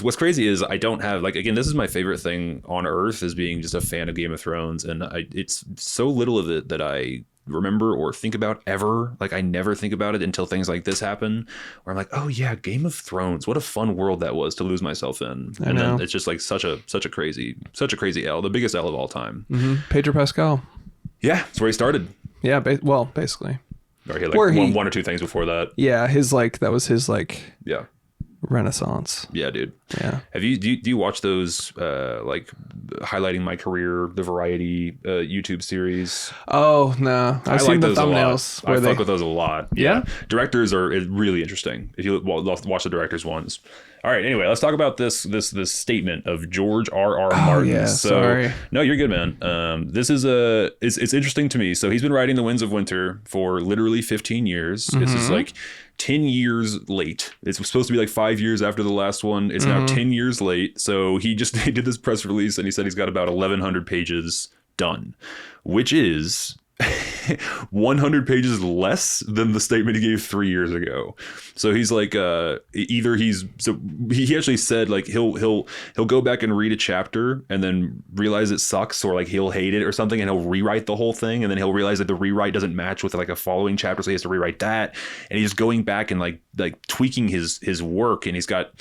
What's crazy is I don't have, like, again, this is my favorite thing on earth, is being just a fan of Game of Thrones, and it's so little of it that I remember or think about ever. Like, I never think about it until things like this happen, where I'm like, oh yeah, Game of Thrones, what a fun world that was to lose myself in. And then it's just like such a crazy L, the biggest L of all time. Pedro Pascal. Yeah, that's where he started. Yeah, basically. Or he had like one or two things before that. Yeah, that was his like yeah Renaissance. Yeah, dude. Yeah. Do you watch those like highlighting my career, the Variety YouTube series? Oh no, I've seen the thumbnails. I fuck with those a lot. Yeah. Directors are really interesting if you watch the directors ones. All right. Anyway, let's talk about this statement of George R.R. Martin. Yeah, sorry. No, you're good, man. This is it's interesting to me. So he's been writing The Winds of Winter for literally 15 years. This is like 10 years late. It's supposed to be like 5 years after the last one. It's now 10 years late. So he did this press release and he said he's got about 1,100 pages done, which is 100 pages less than the statement he gave 3 years ago. So he's like, he actually said like he'll go back and read a chapter and then realize it sucks, or like he'll hate it or something, and he'll rewrite the whole thing, and then he'll realize that the rewrite doesn't match with like a following chapter, so he has to rewrite that, and he's going back and like tweaking his work, and he's got.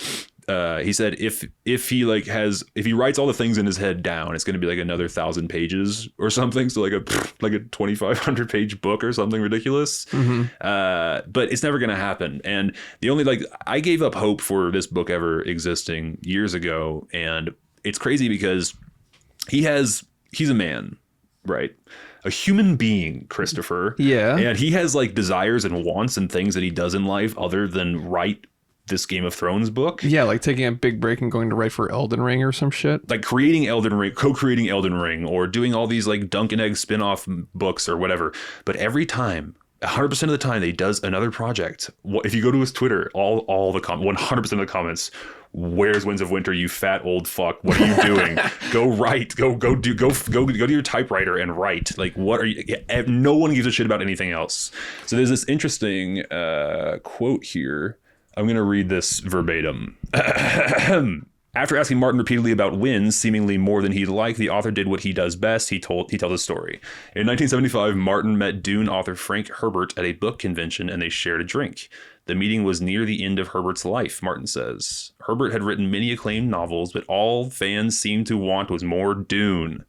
He said if he writes all the things in his head down, it's going to be like another 1,000 pages or something. So like a 2,500 page book or something ridiculous. But it's never going to happen. And the only I gave up hope for this book ever existing years ago. And it's crazy because he's a man, right? A human being, Christopher. Yeah. And he has like desires and wants and things that he does in life other than write this Game of Thrones book. Yeah, like taking a big break and going to write for Elden Ring or some shit. Like creating Elden Ring, co-creating Elden Ring, or doing all these like Dunk and Egg spin-off books or whatever. But every time, 100% of the time, he does another project. If you go to his Twitter, all the 100% of the comments, "Where's Winds of Winter, you fat old fuck? What are you doing? Go write. Go to your typewriter and write. Like, what are you?" No one gives a shit about anything else. So there's this interesting quote here. I'm going to read this verbatim. After asking Martin repeatedly about Winds, seemingly more than he'd like, the author did what he does best. He tells a story. In 1975, Martin met Dune author Frank Herbert at a book convention, and they shared a drink. The meeting was near the end of Herbert's life, Martin says. Herbert had written many acclaimed novels, but all fans seemed to want was more Dune.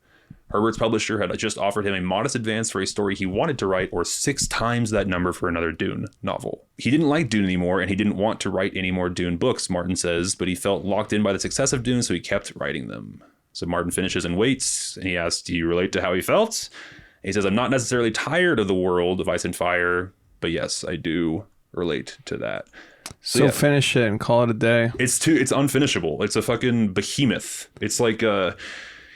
Herbert's publisher had just offered him a modest advance for a story he wanted to write, or 6 times that number for another Dune novel. He didn't like Dune anymore, and he didn't want to write any more Dune books, Martin says, but he felt locked in by the success of Dune, so he kept writing them. So Martin finishes and waits, and he asks, "Do you relate to how he felt?" And he says, "I'm not necessarily tired of the world of Ice and Fire, but yes, I do relate to that." So yeah. Finish it and call it a day. It's unfinishable. It's a fucking behemoth. It's like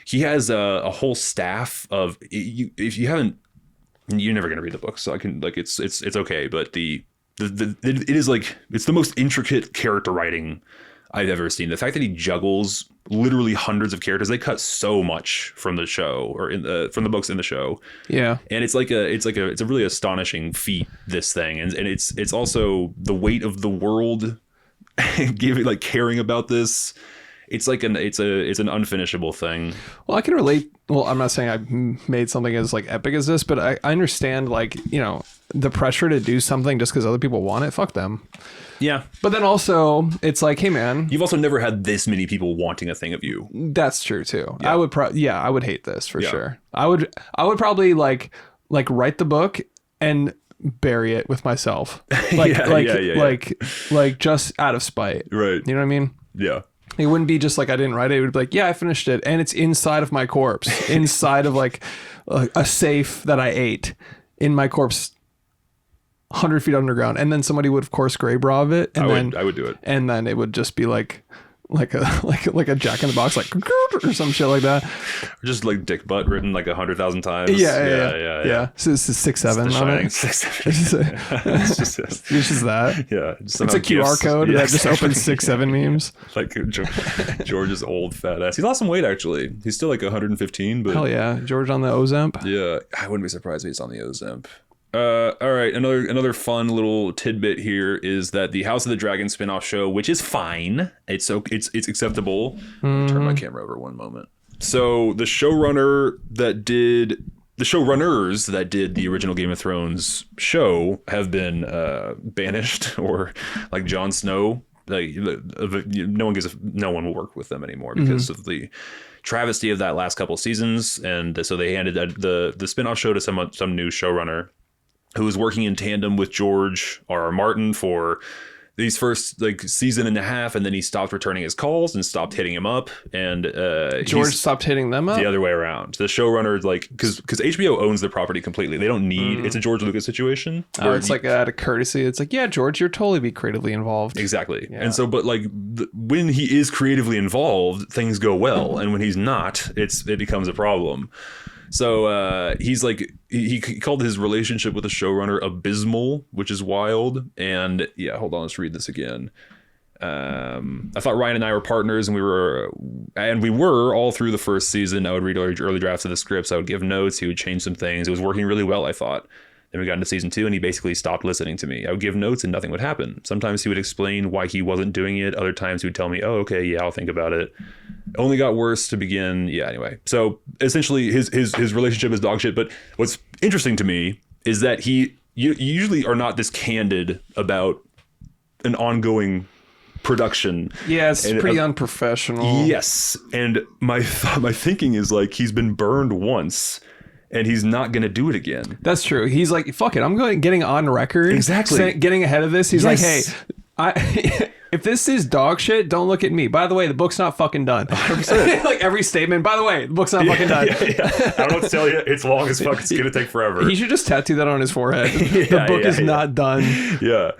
he has a whole staff of, if you haven't, you're never gonna read the book, so I can it's okay. But it is like, it's the most intricate character writing I've ever seen. The fact that he juggles literally hundreds of characters, they cut so much from the show or from the books in the show. Yeah, and it's a really astonishing feat, this thing, and it's also the weight of the world, caring about this. It's like an unfinishable thing. Well, I can relate. Well, I'm not saying I made something as like epic as this, but I understand the pressure to do something just because other people want it. Fuck them. Yeah. But then also it's like, hey man, you've also never had this many people wanting a thing of you. That's true too. Yeah. I would hate this for sure. I would probably like write the book and bury it with myself. Like just out of spite. Right. You know what I mean? Yeah. It wouldn't be just like I didn't write it. It would be like, yeah, I finished it, and it's inside of my corpse, inside of like a safe that I ate in my corpse, 100 feet underground, and then somebody would of course Greybraw it, and I would do it, and then it would just be like a Jack in the Box, like or some shit like that, or just like dick butt written like 100,000 times. Yeah. So this is 6-7 on it. 6-7. It's just that. Yeah, it's a QR code that just opens 6-7 memes. Like George's old fat ass. He lost some weight actually. He's still like 115, but hell yeah, George on the Ozemp. Yeah, I wouldn't be surprised if he's on the Ozemp. All right, another fun little tidbit here is that the House of the Dragon spinoff show, which is fine, it's acceptable. Turn my camera over one moment. So the showrunners that did the original Game of Thrones show have been banished, or like Jon Snow, no one will work with them anymore because of the travesty of that last couple seasons, and so they handed the spinoff show to some new showrunner who was working in tandem with George R.R. Martin for these first like season and a half, and then he stopped returning his calls and stopped hitting him up, and George stopped hitting them up. The other way around. The showrunner, like, because HBO owns the property completely. They don't need it's a George Lucas situation. Oh, it's like out of courtesy. It's like, yeah, George, you're totally be creatively involved. Exactly. Yeah. And so, but like when he is creatively involved, things go well, and when he's not, it becomes a problem. So he's like, he called his relationship with the showrunner abysmal, which is wild. And yeah, hold on, let's read this again. I thought Ryan and I were partners, and we were all through the first season. I would read early drafts of the scripts. I would give notes. He would change some things. It was working really well, I thought. Then we got into season 2, and he basically stopped listening to me. I would give notes and nothing would happen. Sometimes he would explain why he wasn't doing it. Other times he would tell me, oh, okay, yeah, I'll think about it. Only got worse to begin. Yeah, anyway. So essentially his relationship is dog shit. But what's interesting to me is that you usually are not this candid about an ongoing production. Yeah, it's pretty unprofessional. Yes. And my thinking is like, he's been burned once, and he's not going to do it again. That's true. He's like, fuck it. I'm getting on record. Exactly. Getting ahead of this. He's like, hey, if this is dog shit, don't look at me. By the way, the book's not fucking done. 100%. Like every statement, by the way, the book's not fucking done. Yeah. I don't know what to tell you. It's long as fuck. It's going to take forever. He should just tattoo that on his forehead. The book is not done. Yeah.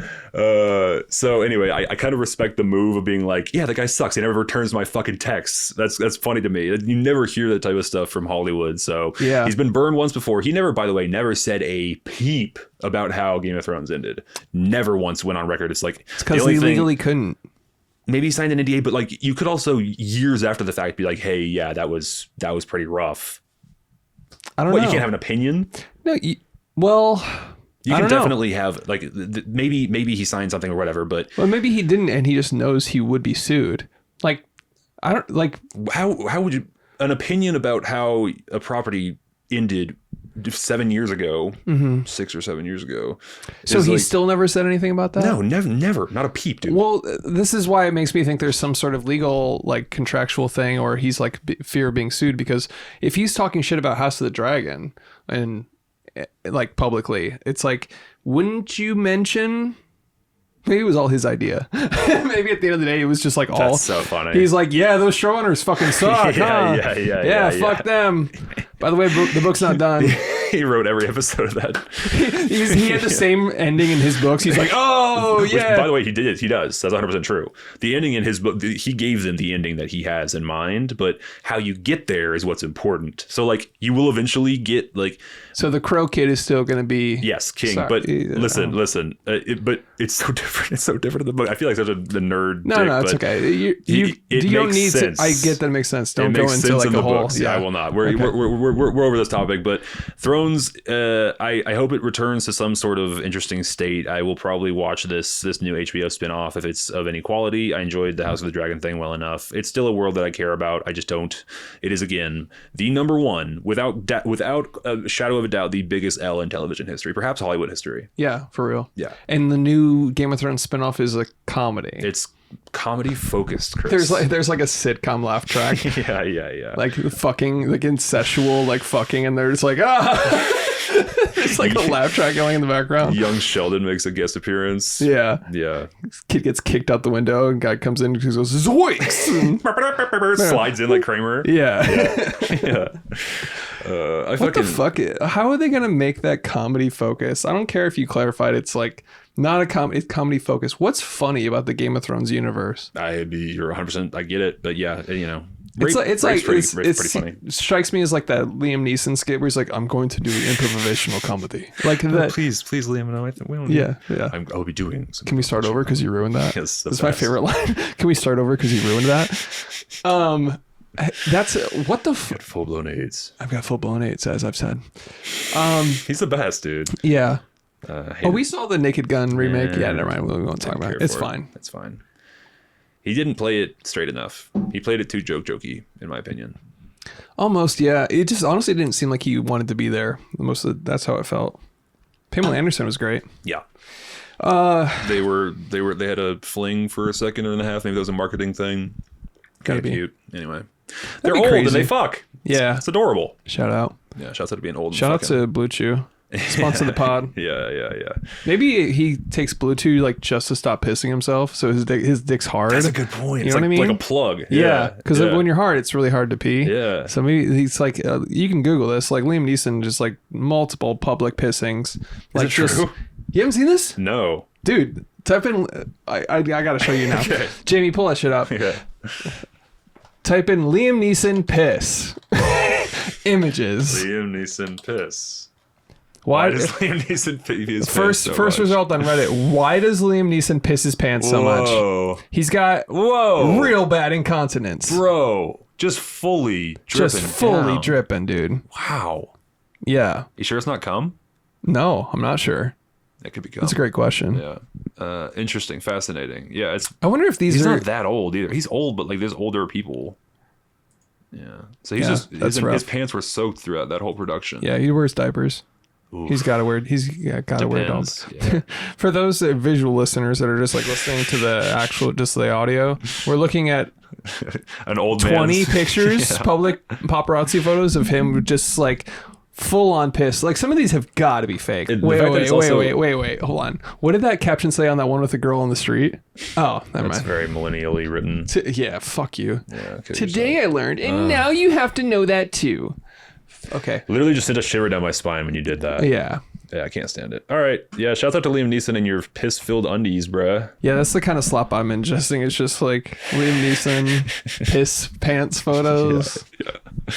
So anyway, I kind of respect the move of being like, yeah, that guy sucks. He never returns my fucking texts. That's funny to me. You never hear that type of stuff from Hollywood. So yeah, he's been burned once before. He never, by the way, never said a peep about how Game of Thrones ended. Never once went on record. It's like, it's because he legally couldn't. Maybe he signed an NDA, but like you could also years after the fact be like, hey, yeah, that was pretty rough. I don't know. You can't have an opinion? No, you can definitely have like maybe he signed something or whatever, but maybe he didn't, and he just knows he would be sued. Like, I don't like how would you an opinion about how a property ended 7 years ago, 6 or 7 years ago. So he still never said anything about that? No, never, not a peep, dude. Well, this is why it makes me think there's some sort of legal, like contractual thing, or he's like fear of being sued, because if he's talking shit about House of the Dragon and like publicly, it's like, wouldn't you mention? Maybe it was all his idea. Maybe at the end of the day, it was just like all. That's so funny. He's like, yeah, those showrunners fucking suck. Yeah, fuck them. By the way, the book's not done. He wrote every episode of that. He had the same ending in his books. He's like, oh, yeah. Which, by the way, he did. He does. That's 100% true. The ending in his book, he gave them the ending that he has in mind, but how you get there is what's important. So, like, you will eventually get, like... So the Crow Kid is still going to be... Yes, king. Sorry, but listen. But it's so different. It's so different in the book. I feel like such a nerd. No, it's okay. You don't need sense. I get that it makes sense. Don't go into like a whole... Yeah, I will not. We're over this topic, but Thrones, I hope it returns to some sort of interesting state. I will probably watch this new HBO spinoff if it's of any quality. I enjoyed the House of the Dragon thing well enough. It's still a world that I care about. I just don't. It is, again, the number one, without a shadow of a doubt, the biggest L in television history, perhaps Hollywood history. Yeah, for real. Yeah. And the new Game of Thrones spinoff is a comedy. It's comedy focused, Chris. There's like a sitcom laugh track. yeah. Like fucking, like incestual, like fucking, and they're just like, It's like a laugh track going in the background. Young Sheldon makes a guest appearance. Yeah. Kid gets kicked out the window, and guy comes in and goes, zoinks! And slides in like Kramer. Yeah. What the fuck? How are they gonna make that comedy focus? I don't care if you clarified it's like not a comedy, it's comedy focus. What's funny about the Game of Thrones universe? You're 100%. I get it, but yeah, it's pretty funny. It strikes me as like that Liam Neeson skit where he's like, I'm going to do improvisational comedy. Like that. Please, Liam. No, we don't. Yeah. I'll be doing. Can we start over because you ruined that? Yes, that's my favorite line. Can we start over because you ruined that? That's what the full blown AIDS. I've got full blown AIDS, as I've said. He's the best, dude. Yeah. We saw the Naked Gun remake. Yeah, never mind. We won't talk about it. It's fine. It's fine. He didn't play it straight enough. He played it too jokey, in my opinion. Almost, yeah. It just honestly didn't seem like he wanted to be there. That's how it felt. Pamela Anderson was great. Yeah. They had a fling for a second and a half. Maybe that was a marketing thing. Kind of cute. Anyway, they're old and they fuck. Yeah, it's adorable. Shout out. Yeah, shouts out to being old. Shout out to Blue Chew. Sponsor the pod. Yeah. Maybe he takes Blue Chew like just to stop pissing himself, so his dick's hard. That's a good point. You It's know what I mean? Like a plug. Yeah, because when you're hard, it's really hard to pee. Yeah. So maybe he's like, you can Google this. Like Liam Neeson, just like multiple public pissings. Like it true? You haven't seen this, No. dude? Type in. I gotta show you now. Okay. Jamie, pull that shit up. Yeah. Type in Liam Neeson piss. Images. Liam Neeson piss. Why does Liam Neeson pee his first pants so much? result on Reddit? Why does Liam Neeson piss his pants so much? He's got real bad incontinence, bro. Just fully dripping, dude. Wow. Yeah. You sure it's not cum? No, I'm not sure. That could be cum. That's a great question. Yeah. Interesting. Fascinating. Yeah. I wonder if he's not that old either. He's old, but like there's older people. Yeah. So he's his pants were soaked throughout that whole production. Yeah, he wears diapers. Oof. He's got to wear diapers. Yeah. For those visual listeners that are just like listening to the audio, we're looking at an old 20 pictures, public paparazzi photos of him just like full on piss. Like some of these have got to be fake. Wait. Hold on. What did that caption say on that one with the girl on the street? Oh, never mind. That's very millennially written. Yeah, fuck you. Yeah, Today I learned, and now you have to know that too. Okay. Literally just sent a shiver down my spine when you did that. Yeah. Yeah, I can't stand it. All right. Yeah, shouts out to Liam Neeson and your piss-filled undies, bruh. Yeah, that's the kind of slop I'm ingesting. It's just like Liam Neeson piss pants photos. Yeah.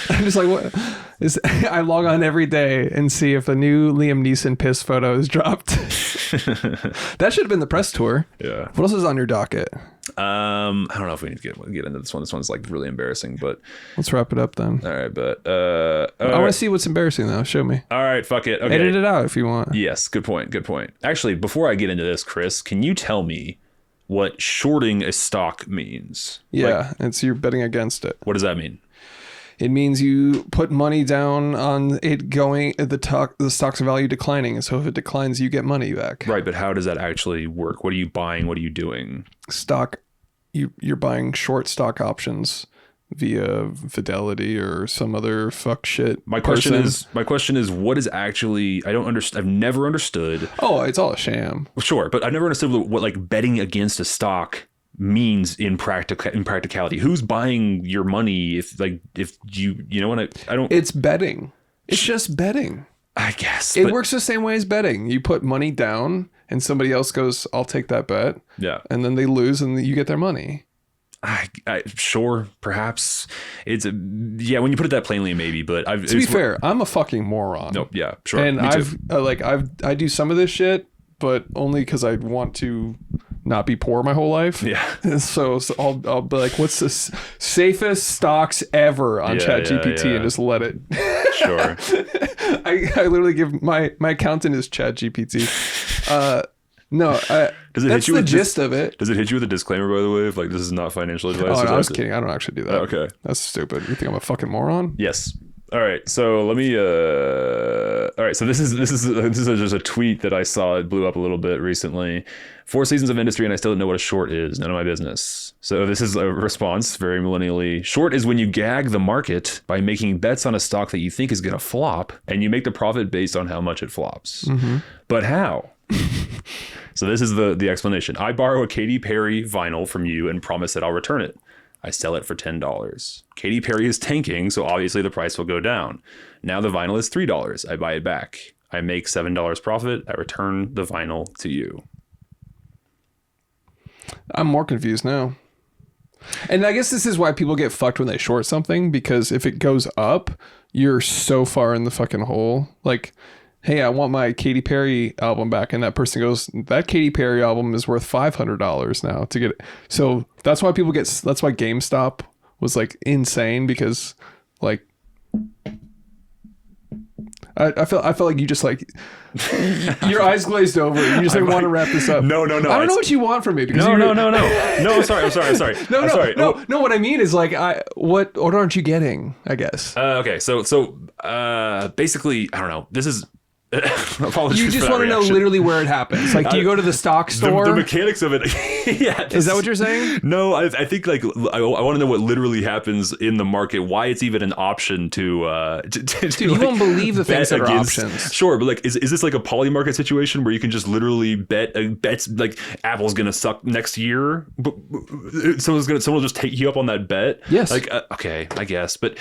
I'm just like, what is? I log on every day and see if a new Liam Neeson piss photo is dropped. That should have been the press tour. Yeah. What else is on your docket? I don't know if we need to get into this one. This one's like really embarrassing, but let's wrap it up then. All right, but I want to see what's embarrassing though. Show me. All right, fuck it. Okay. Edit it out if you want. Yes, good point. Actually, before I get into this, Chris, can you tell me what shorting a stock means? Yeah, it's you're betting against it. What does that mean? It means you put money down on it going the stock's value declining, and so if it declines, you get money back. Right, but how does that actually work? What are you buying? What are you doing? Stock, you're buying short stock options via Fidelity or some other fuck shit. My question is, what is actually? I don't understand. I've never understood. Oh, it's all a sham. Sure, but I've never understood what like betting against a stock means in practicality. Who's buying your money if you know what I don't. It's betting. It's just betting. I guess it works the same way as betting. You put money down and somebody else goes, I'll take that bet. Yeah. And then they lose and you get their money. I sure, perhaps it's when you put it that plainly, maybe. But to be fair, I'm a fucking moron. Nope. Yeah. Sure. And I do some of this shit, but only because I want to not be poor my whole life. Yeah. So I'll be like, what's the safest stocks ever on ChatGPT and just let it. Sure. I literally give my accountant is ChatGPT. No, that's the gist of it. Does it hit you with a disclaimer, by the way, if like this is not financial advice? Oh, no, I was kidding. I don't actually do that. Oh, okay. That's stupid. You think I'm a fucking moron? Yes. All right. So let me. All right. So this is just a tweet that I saw. It blew up a little bit recently. 4 seasons of industry, and I still don't know what a short is. None of my business. So this is a response, very millennially. Short is when you gag the market by making bets on a stock that you think is going to flop, and you make the profit based on how much it flops. Mm-hmm. But how? So this is the explanation. I borrow a Katy Perry vinyl from you and promise that I'll return it. I sell it for $10. Katy Perry is tanking, so obviously the price will go down. Now the vinyl is $3. I buy it back. I make $7 profit. I return the vinyl to you. I'm more confused now. And I guess this is why people get fucked when they short something, because if it goes up, you're so far in the fucking hole. Like, hey, I want my Katy Perry album back. And that person goes, that Katy Perry album is worth $500 now to get it. So that's why that's why GameStop was like insane, because like, I felt like you just like your eyes glazed over. You just like want to wrap this up. No. I don't know what you want from me. Because no. I'm sorry. No. What I mean is like, what aren't you getting? I guess. Okay. So basically, I don't know. This is. You just want to know literally where it happens. Like, do you go to the stock store? The mechanics of it. Yeah, Is that what you're saying? No, I think like I want to know what literally happens in the market, why it's even an option to Dude, you won't believe the things that are options. Sure, but like is this like a poly market situation where you can just literally bet bets like Apple's gonna suck next year, but someone will just take you up on that bet? Yes. Like okay, I guess, but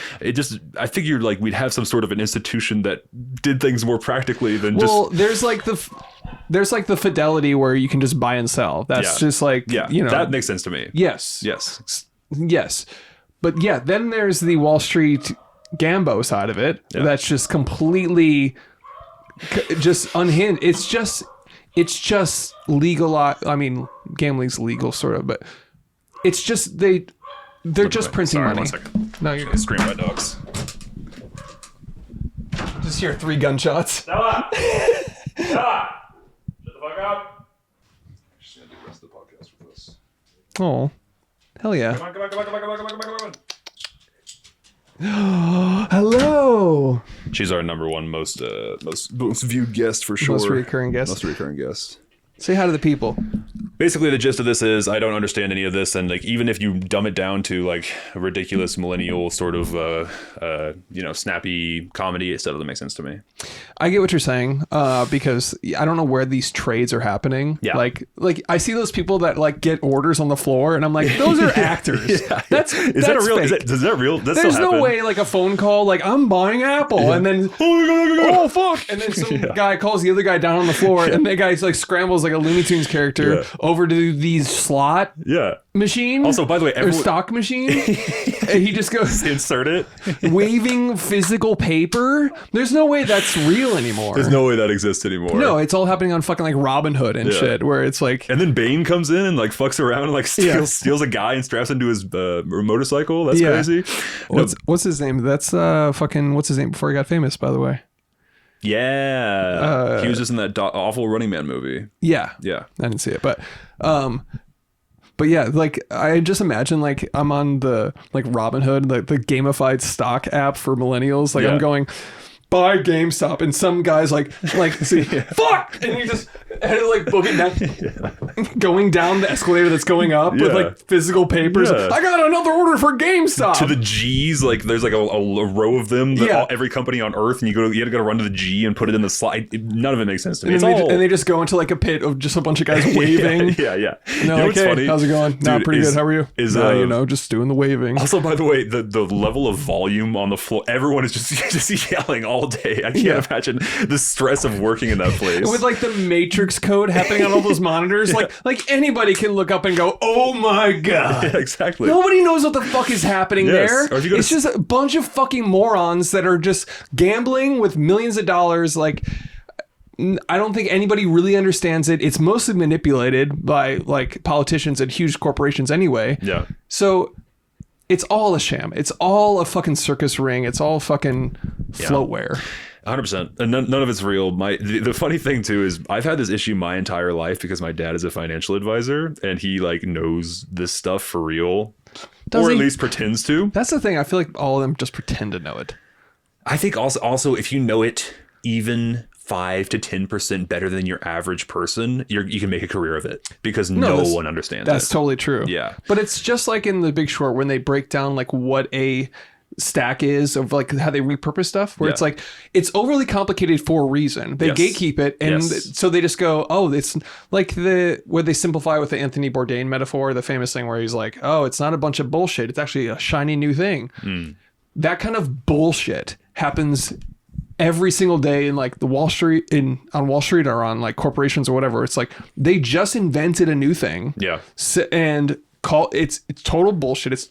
I figured like we'd have some sort of an institution that did things more practically than there's like the Fidelity where you can just buy and sell. That's just like, you know, that makes sense to me. Yes. But yeah, then there's the Wall Street Gambo side of it. Yeah. That's just completely just unhinged. It's just legal. I mean, gambling's legal sort of, but it's just they're just printing money. 1 second. No, you're scream my dogs. Just hear 3 gunshots. Stella! Shut the fuck up. She's gonna do the rest of the podcast with us. Oh, hell yeah. Come on. Hello. She's our number one most viewed guest for sure. Most recurring guest. Say hi to the people. Basically, the gist of this is I don't understand any of this, and like even if you dumb it down to like a ridiculous millennial sort of snappy comedy, it still doesn't make sense to me. I get what you're saying, because I don't know where these trades are happening. Yeah. Like I see those people that like get orders on the floor, and I'm like, those are actors. That's real? fake. Is that real? There's no way like a phone call like I'm buying Apple, and then oh fuck, and then some guy calls the other guy down on the floor, and the guy like scrambles like a Looney Tunes character over to the slot machine. Also, by the way, or stock machine, and he just goes insert it, waving physical paper. There's no way that's real anymore. There's no way that exists anymore. No, it's all happening on fucking like Robin Hood and shit, where it's like. And then Bane comes in and like fucks around and like steals a guy and straps into his motorcycle. That's crazy. What's his name? That's fucking what's his name before he got famous, by the way. Yeah, he was just in that awful Running Man movie. Yeah, I didn't see it, but yeah, like I just imagine like I'm on the like Robin Hood, like the gamified stock app for millennials. Like I'm going buy GameStop, and some guy's like see, fuck, and he just like booking down, going down the escalator that's going up with like physical papers. I got another order for GameStop to the G's. Like there's like a row of them. Every company on Earth, and you had to go run to the G and put it in the slide. None of it makes sense to me. And they just go into like a pit of just a bunch of guys waving. Yeah. And they're like, what's funny? How's it going? Nah, pretty good. How are you? Just doing the waving. Also, by the way, the level of volume on the floor, everyone is just yelling all day. I can't imagine the stress of working in that place. With like the Matrix code happening on all those monitors, like anybody can look up and go, "Oh my god!" Yeah, exactly. Nobody knows what the fuck is happening there. It's just a bunch of fucking morons that are just gambling with millions of dollars. Like, I don't think anybody really understands it. It's mostly manipulated by like politicians and huge corporations anyway. Yeah. So. It's all a sham. It's all a fucking circus ring. It's all fucking floatware. 100%. And none of it's real. The funny thing too is I've had this issue my entire life because my dad is a financial advisor and he like knows this stuff for real. At least pretends to. That's the thing. I feel like all of them just pretend to know it. I think also if you know it even 5 to 10% better than your average person, you can make a career of it because no one understands it. That's totally true. Yeah. But it's just like in The Big Short when they break down like what a stack is of like how they repurpose stuff where it's like it's overly complicated for a reason. They gatekeep it and so they just go, oh, it's like where they simplify with the Anthony Bourdain metaphor, the famous thing where he's like, oh, it's not a bunch of bullshit. It's actually a shiny new thing. That kind of bullshit happens every single day in like on Wall Street or on like corporations or whatever. It's like they just invented a new thing. Yeah. And it's total bullshit. It's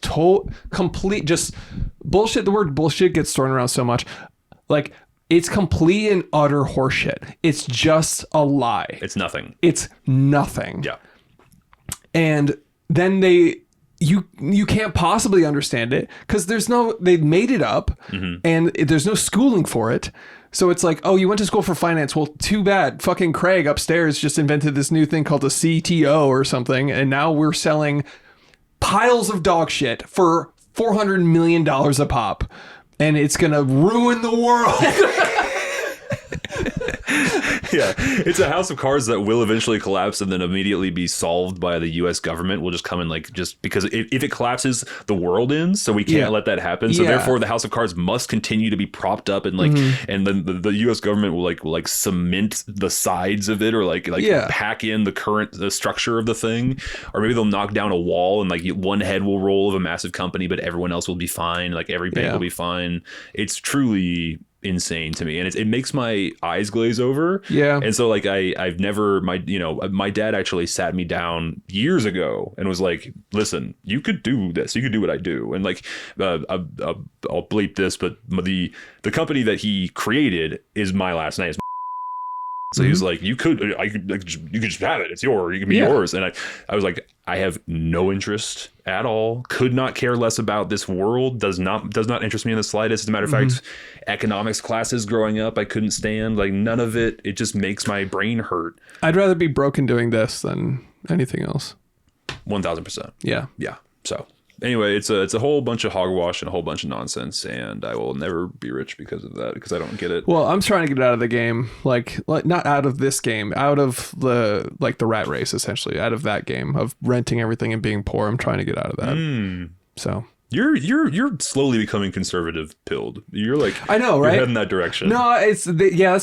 complete just bullshit. The word bullshit gets thrown around so much. Like it's complete and utter horseshit. It's just a lie. It's nothing. It's nothing. Yeah. And then you can't possibly understand it because they've made it up and there's no schooling for it. So it's like, oh, you went to school for finance. Well, too bad. Fucking Craig upstairs just invented this new thing called a CTO or something. And now we're selling piles of dog shit for $400 million a pop. And it's going to ruin the world. Yeah, it's a house of cards that will eventually collapse and then immediately be solved by the U.S. government. Will just come and like just because if it collapses, the world ends, so we can't let that happen. So therefore, the house of cards must continue to be propped up and like, and then the U.S. government will like cement the sides of it or like pack in the structure of the thing, or maybe they'll knock down a wall and like one head will roll of a massive company, but everyone else will be fine. Like every bank will be fine. It's truly insane to me, and it makes my eyes glaze over. And so like I've never my dad actually sat me down years ago and was like, listen, you could do this, you could do what I do, and like I'll bleep this, but the company that he created is my last name. So he was like, you could just have it. It's yours. You can be yours. And I was like, I have no interest at all. Could not care less about this world. Does not interest me in the slightest. As a matter of fact, economics classes growing up, I couldn't stand. Like none of it. It just makes my brain hurt. I'd rather be broken doing this than anything else. 1000%. Yeah. Yeah. So anyway, it's a whole bunch of hogwash and a whole bunch of nonsense, and I will never be rich because of that, because I don't get it. Well, I'm trying to get out of the game, like not out of this game, out of the rat race, essentially, out of that game of renting everything and being poor. I'm trying to get out of that. So you're slowly becoming conservative pilled. You're like, I know, right? You're heading that direction. No, that's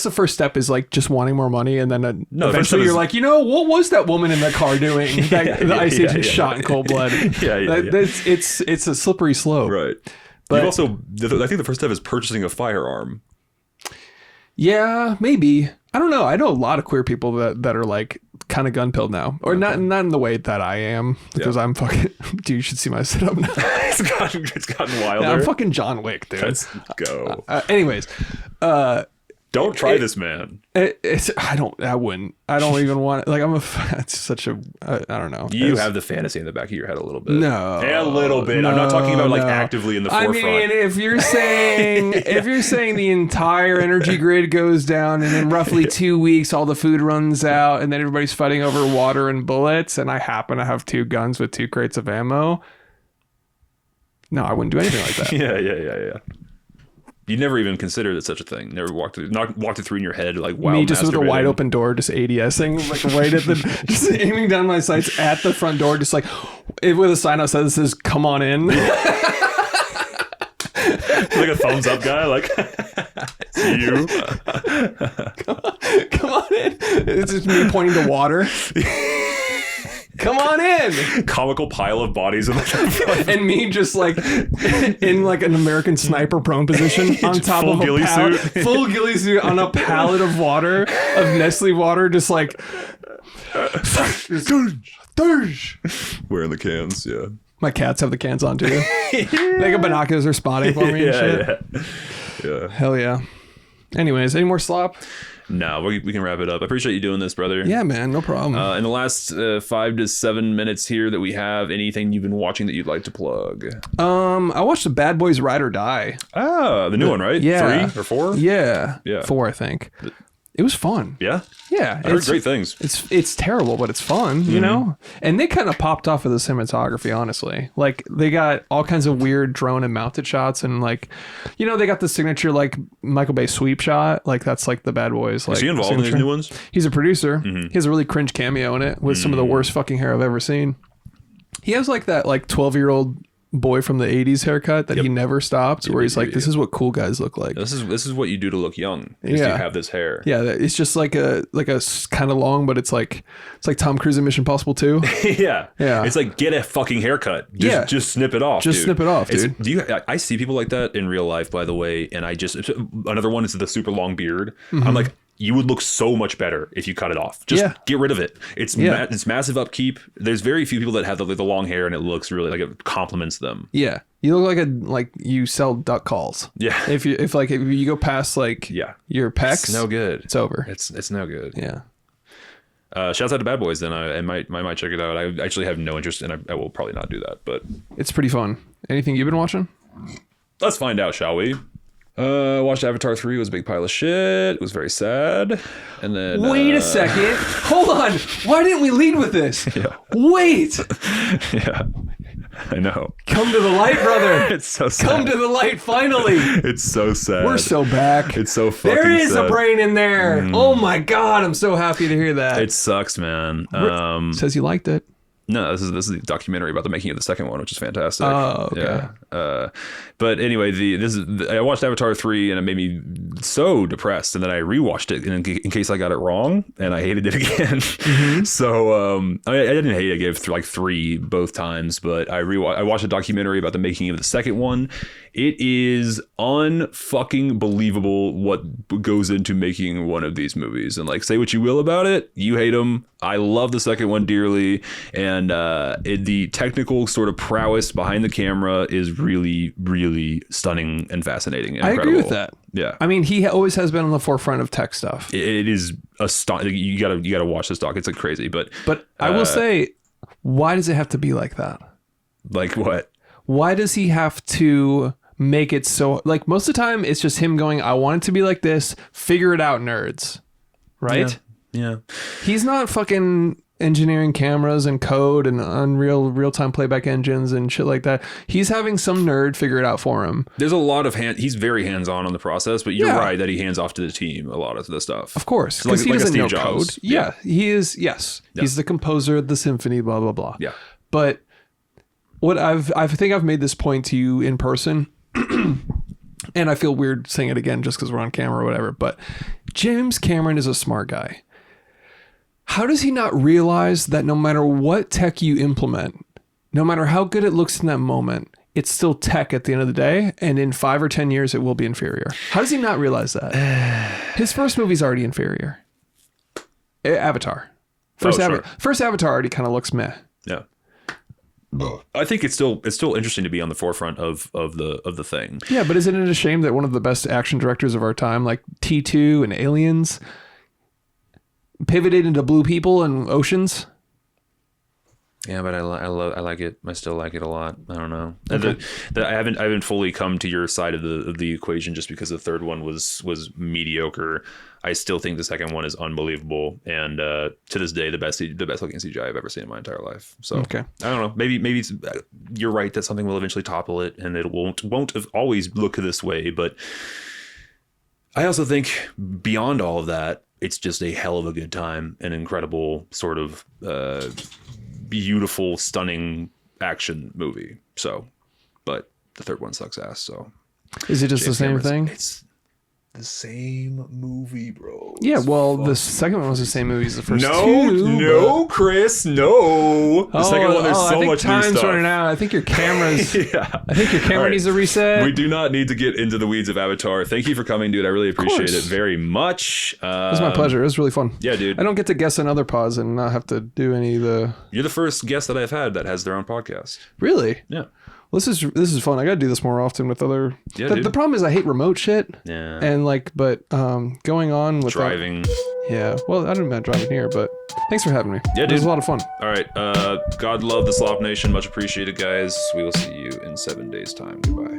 the first step, is like just wanting more money, and then eventually you're like, what was that woman in the car doing? The ice agent shot in cold blood. It's a slippery slope, right? But you've also, I think the first step is purchasing a firearm. Yeah, maybe. I don't know. I know a lot of queer people that are like kind of gun pilled now, or not in the way that I am, because I'm fucking. Dude, you should see my setup now. it's gotten wilder. Yeah, I'm fucking John Wick, dude. Let's go. Anyways, don't try this, man. I wouldn't. I don't even want it. Like it's such a. I don't know. You have the fantasy in the back of your head a little bit. No, a little bit. No, I'm not talking about like actively in the forefront. I mean, if you're saying the entire energy grid goes down, and in roughly 2 weeks all the food runs out, and then everybody's fighting over water and bullets, and I happen to have 2 guns with 2 crates of ammo. No, I wouldn't do anything like that. Yeah. You never even considered such a thing. Never walked it through in your head like wow. Me just with a wide open door, just ADSing like right at the, just aiming down my sights at the front door, just like with a sign outside that says "Come on in." Like a thumbs up guy, like it's you. Come on in. It's just me pointing to water. Come on in. Comical pile of bodies in the and me just like in like an American sniper prone position on top of a pallet, full ghillie suit on a pallet of water, of Nestle water, just like wearing the cans. Yeah, my cats have the cans on too. They got binoculars are spotting for me and shit. Yeah. Hell yeah. Anyways, any more slop? No, we can wrap it up. I appreciate you doing this, brother. Yeah, man, no problem. In the last 5 to 7 minutes here that we have, anything you've been watching that you'd like to plug? I watched the Bad Boys Ride or Die. Ah, the new one, right? Yeah. 3 or 4? Yeah. 4, I think. It was fun. Yeah? Yeah. I heard great things. It's terrible, but it's fun, you know? And they kind of popped off with the cinematography, honestly. Like, they got all kinds of weird drone and mounted shots, and like, they got the signature, like, Michael Bay sweep shot. Like, that's like the Bad Boys. Like, is he involved in these new ones? He's a producer. He has a really cringe cameo in it with some of the worst fucking hair I've ever seen. He has like that like 12-year-old boy from the 80s haircut that he never stopped, where he's like, this is what cool guys look like. This is what you do to look young, is you have this hair. Yeah, it's just like a kind of long, but it's like Tom Cruise in Mission Impossible 2. Yeah. It's like, get a fucking haircut. Just snip it off. Just snip it off, dude. I see people like that in real life, by the way, and another one is the super long beard. I'm like, you would look so much better if you cut it off. Just get rid of it. It's massive upkeep. There's very few people that have the long hair and it looks really like it complements them. Yeah. You look like you sell duck calls. Yeah. If you go past like your pecs, it's no good. It's over. It's no good. Yeah. Shouts out to Bad Boys then. I might check it out. I actually have no interest, and I will probably not do that, but it's pretty fun. Anything you've been watching? Let's find out, shall we? Watched Avatar 3. It was a big pile of shit. It was very sad. And then wait a second. Hold on. Why didn't we lead with this? Yeah. Wait. Yeah. I know. Come to the light, brother. It's so sad. Come to the light, finally. It's so sad. We're so back. It's so fucking There is sad. a brain in there. Oh my God, I'm so happy to hear that. It sucks, man. Says you liked it. No, this is the documentary about the making of the second one, which is fantastic. Oh, okay. Yeah. But anyway, I watched Avatar 3 and it made me so depressed, and then I rewatched it in case I got it wrong, and I hated it again. Mm-hmm. So I didn't hate it. I gave it like 3 both times, but I watched a documentary about the making of the second one. It is unfucking believable what goes into making one of these movies. And like, say what you will about it, you hate them. I love the second one dearly, and the technical sort of prowess behind the camera is really, really stunning and fascinating. And I incredible. agree with that. Yeah, I mean, he always has been on the forefront of tech stuff. it is astonishing. You gotta watch this doc. It's like crazy, but I will say, why does it have to be like that? like what? Why does he have to make it so, like, most of the time it's just him going, I want it to be like this, figure it out, nerds, right? Yeah. He's not fucking engineering cameras and code and Unreal real-time playback engines and shit like that. He's having some nerd figure it out for him. There's a lot of he's very hands-on the process, but you're right that he hands off to the team a lot of the stuff. Of course, because he doesn't know Jobs. code. Yeah, he is. Yes, he's the composer of the symphony. Blah blah blah. Yeah, but what I think I've made this point to you in person, and I feel weird saying it again just because we're on camera or whatever. But James Cameron is a smart guy. How does he not realize that no matter what tech you implement, no matter how good it looks in that moment, it's still tech at the end of the day, and in 5 or 10 years, it will be inferior? How does he not realize that? His first movie's already inferior. Avatar. First Avatar already kind of looks meh. Yeah. I think it's still interesting to be on the forefront of the thing. Yeah, but isn't it a shame that one of the best action directors of our time, like T2 and Aliens, pivoted into blue people and oceans? Yeah, but I like it. I still like it a lot. I don't know. Okay. I haven't fully come to your side of the equation just because the third one was mediocre. I still think the second one is unbelievable, and to this day, the best looking CGI I've ever seen in my entire life. So okay. I don't know. Maybe it's, you're right that something will eventually topple it, and it won't always look this way. But I also think beyond all of that, it's just a hell of a good time, an incredible sort of beautiful, stunning action movie. So, but the third one sucks ass. So, is it just James the same Cameron's, thing? It's the same movie, bro. Yeah, well, the second one was the same movie as the first two. No, Chris, no. The second one, there's so much new time's stuff. running out. I think your camera's. Yeah. I think your camera needs a reset. We do not need to get into the weeds of Avatar. Thank you for coming, dude. I really appreciate it very much. It was my pleasure. It was really fun. Yeah, dude. I don't get to guess another pause and not have to do any of the. You're the first guest that I've had that has their own podcast. Really? Yeah. Well, this is fun. I got to do this more often with other. Yeah, the problem is I hate remote shit. Yeah. And going on with driving. Yeah. Well, I didn't mean driving here, but thanks for having me. Yeah, dude. It was a lot of fun. All right. God love the Slop Nation. Much appreciated, guys. We will see you in 7 days' time. Goodbye.